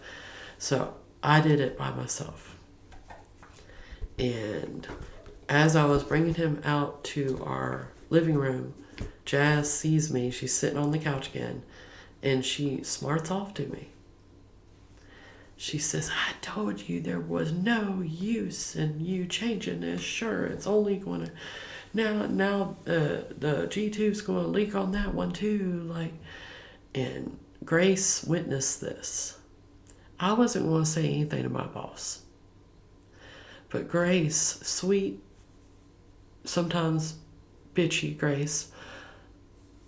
So I did it by myself. And as I was bringing him out to our living room, Jazz sees me. She's sitting on the couch again. And she smarts off to me. She says, I told you there was no use in you changing this shirt. It's only going to... Now the G-tube's going to leak on that one too. And Grace witnessed this. I wasn't going to say anything to my boss. But Grace, sweet, sometimes bitchy Grace,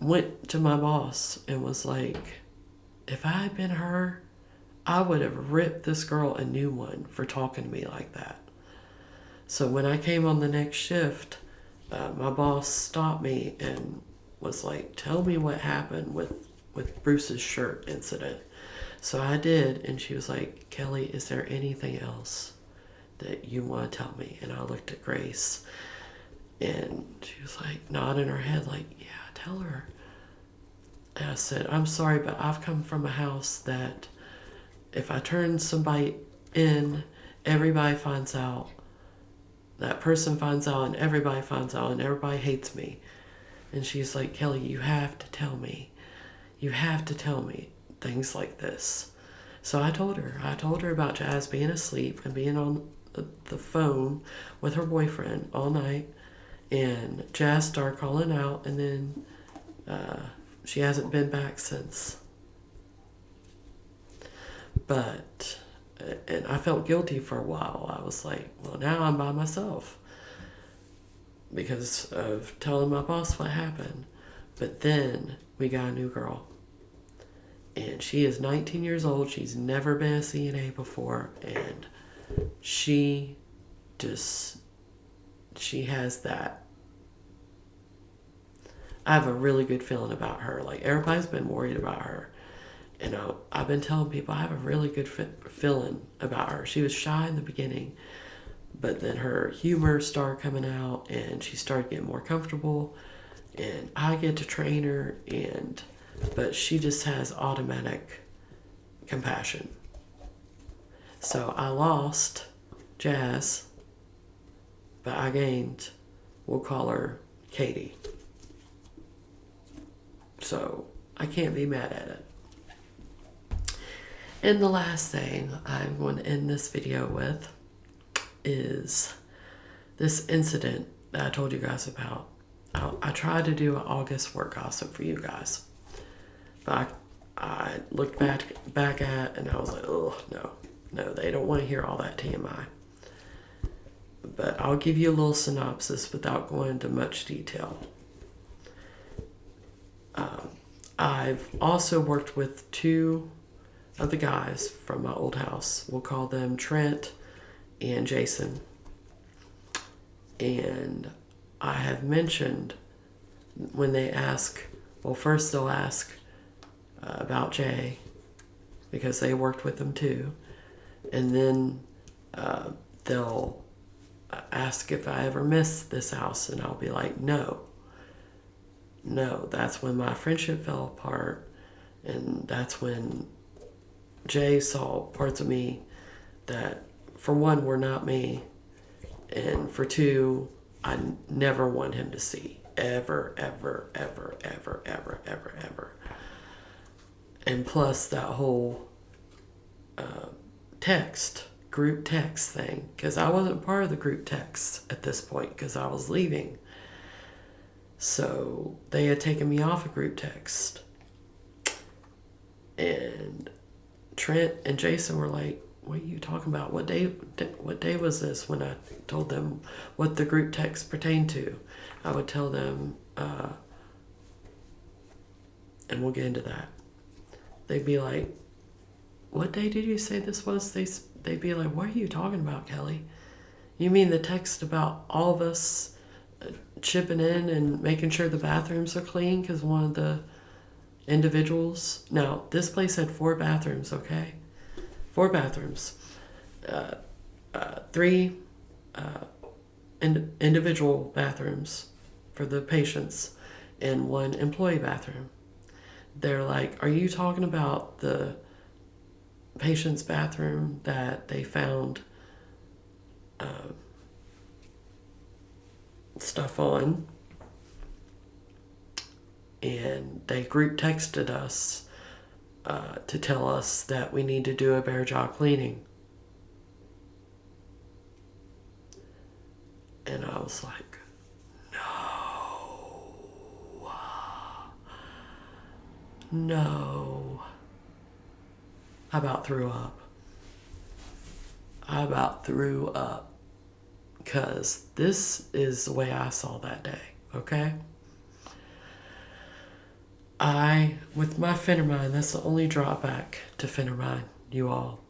went to my boss and was like, if I had been her, I would have ripped this girl a new one for talking to me like that. So when I came on the next shift, my boss stopped me and was like, tell me what happened with Bruce's shirt incident. So I did, and she was like, Kelly, is there anything else that you want to tell me? And I looked at Grace, and she was like nodding her head like, yeah, tell her. And I said, I'm sorry, but I've come from a house that if I turn somebody in, everybody finds out. That person finds out, and everybody finds out, and everybody hates me. And she's like, Kelly, you have to tell me. You have to tell me things like this. So I told her about Jazz being asleep and being on the phone with her boyfriend all night. And Jazz started calling out, and then she hasn't been back since. But, and I felt guilty for a while. I was like, well, now I'm by myself because of telling my boss what happened. But then we got a new girl. And she is 19 years old. She's never been a CNA before. And she has that. I have a really good feeling about her. Like, everybody's been worried about her. And I've been telling people I have a really good feeling about her. She was shy in the beginning, but then her humor started coming out, and she started getting more comfortable. And I get to train her, but she just has automatic compassion. So I lost Jazz, but I gained, we'll call her Katie. So I can't be mad at it. And the last thing I'm going to end this video with is this incident that I told you guys about. I tried to do an August work gossip for you guys, but I looked back at, and I was like, oh, no, they don't want to hear all that TMI. But I'll give you a little synopsis without going into much detail. I've also worked with two of the guys from my old house. We'll call them Trent and Jason. And I have mentioned when they ask, well, first they'll ask about Jay because they worked with him too. And then they'll ask if I ever miss this house, and I'll be like, no, that's when my friendship fell apart, and that's when Jay saw parts of me that, for one, were not me, and for two, I never want him to see. Ever. And plus that whole group text thing, because I wasn't part of the group text at this point because I was leaving. So they had taken me off a group text. And Trent and Jason were like, what are you talking about? What day was this? When I told them what the group text pertained to, I would tell them, and we'll get into that. They'd be like, what day did you say this was? They'd be like, what are you talking about, Kelly? You mean the text about all of us chipping in and making sure the bathrooms are clean because one of the individuals... Now, this place had 4 bathrooms, okay? 4 bathrooms. 3 individual bathrooms for the patients and 1 employee bathroom. They're like, are you talking about the patient's bathroom that they found stuff on? And they group texted us to tell us that we need to do a better job cleaning. And I was like, no. I about threw up. Because this is the way I saw that day, okay? With my Finnermine, that's the only drawback to Finnermine, you all.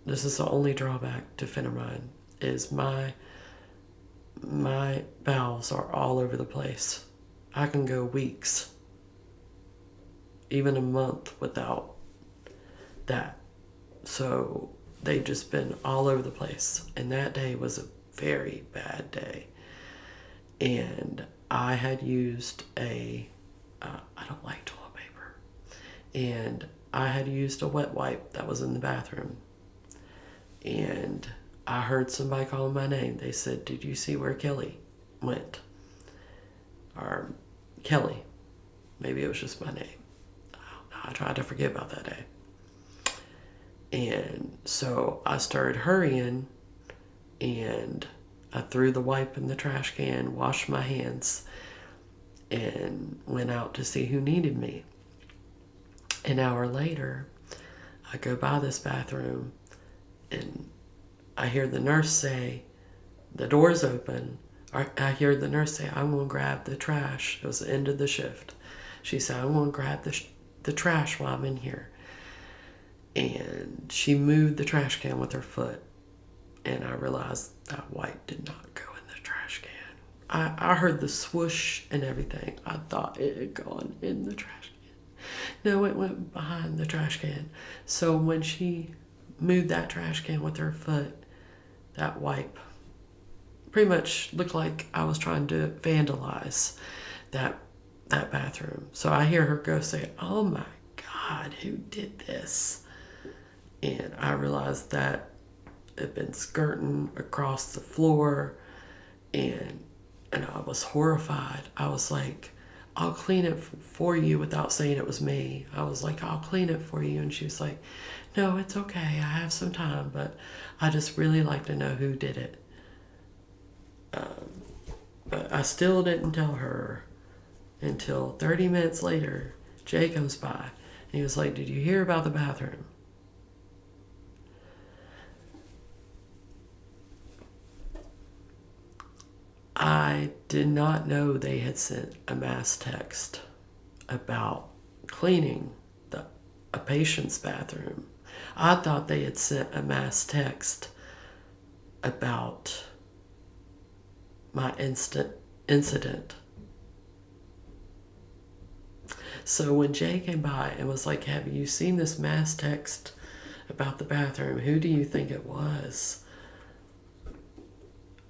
This is the only drawback to Finnermine, is my bowels are all over the place. I can go weeks, even a month without that. So they've just been all over the place. And that day was a very bad day. And I had used I don't like toilet paper. And I had used a wet wipe that was in the bathroom. And I heard somebody calling my name. They said, "Did you see where Kelly went?" Or Kelly. Maybe it was just my name. I tried to forget about that day. And so I started hurrying, and I threw the wipe in the trash can, washed my hands, and went out to see who needed me. An hour later, I go by this bathroom, and I hear the nurse say, "The door's open." I hear the nurse say, "I'm going to grab the trash." It was the end of the shift. She said, "I'm going to grab the trash while I'm in here." And she moved the trash can with her foot. And I realized that wipe did not go in the trash can. I heard the swoosh and everything. I thought it had gone in the trash can. No, it went behind the trash can. So when she moved that trash can with her foot, that wipe pretty much looked like I was trying to vandalize that bathroom. So I hear her go say, "Oh my God, who did this?" And I realized that it had been skirting across the floor, and I was horrified. I was like, "I'll clean it for you," without saying it was me. I was like, "I'll clean it for you." And she was like, "No, it's okay. I have some time, but I just really like to know who did it." But I still didn't tell her until 30 minutes later. Jay comes by, and he was like, "Did you hear about the bathroom?" I did not know they had sent a mass text about cleaning a patient's bathroom. I thought they had sent a mass text about my incident. So when Jay came by and was like, "Have you seen this mass text about the bathroom? Who do you think it was?"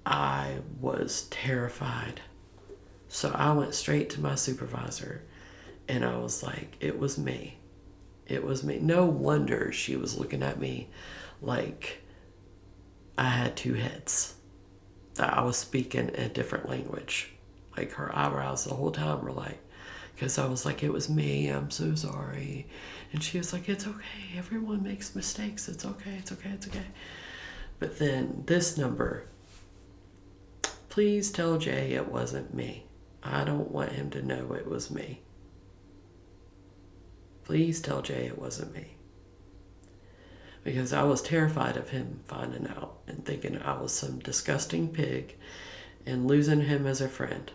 I was terrified. So I went straight to my supervisor, and I was like, "It was me. It was me." No wonder she was looking at me like I had two heads, that I was speaking a different language. Like her eyebrows the whole time were like, because I was like, "It was me. I'm so sorry." And she was like, "It's okay. Everyone makes mistakes. It's okay. It's okay. It's okay." But then this number, "Please tell Jay it wasn't me. I don't want him to know it was me. Please tell Jay it wasn't me." Because I was terrified of him finding out and thinking I was some disgusting pig and losing him as a friend.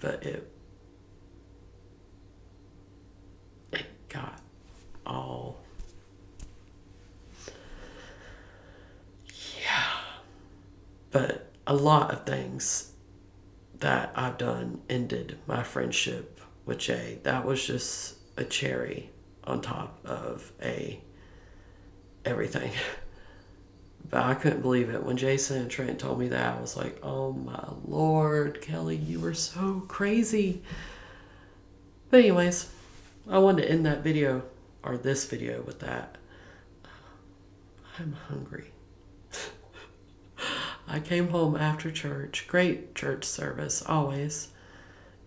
But it got all... Yeah. But a lot of things that I've done ended my friendship with Jay. That was just a cherry on top of everything. But I couldn't believe it. When Jason and Trent told me that, I was like, "Oh my Lord, Kelly, you were so crazy." But anyways, I wanted to end that video, or this video, with that. I'm hungry. I came home after church, great church service, always,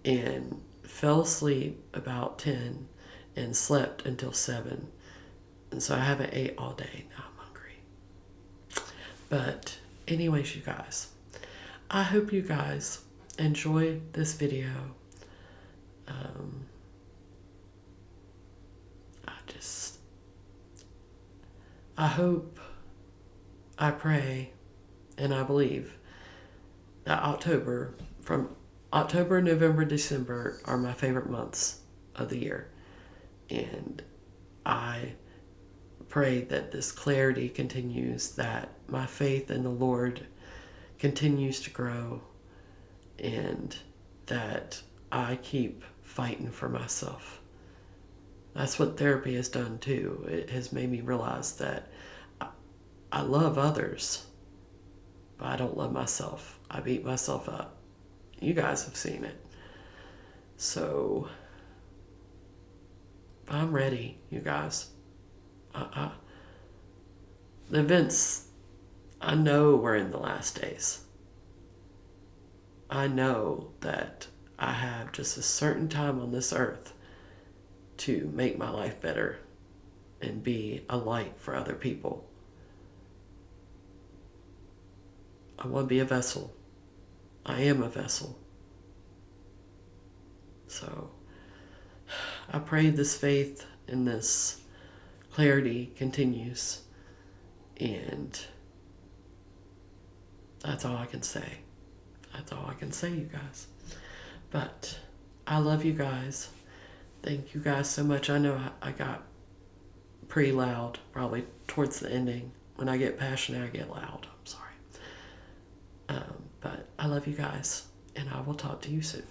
and fell asleep about 10 and slept until 7. And so I haven't ate all day. Now I'm hungry. But anyways, you guys, I hope you guys enjoyed this video. I hope, I pray, and I believe that from October, November, December are my favorite months of the year. And I pray that this clarity continues, that my faith in the Lord continues to grow, and that I keep fighting for myself. That's what therapy has done too. It has made me realize that I love others, but I don't love myself. I beat myself up. You guys have seen it. So, I'm ready, you guys. The events, I know we're in the last days. I know that I have just a certain time on this earth to make my life better and be a light for other people. I want to be a vessel. I am a vessel. So I pray this faith and this clarity continues. And that's all I can say. That's all I can say, you guys. But I love you guys. Thank you guys so much. I know I got pretty loud probably towards the ending. When I get passionate, I get loud. I'm sorry. But I love you guys, and I will talk to you soon.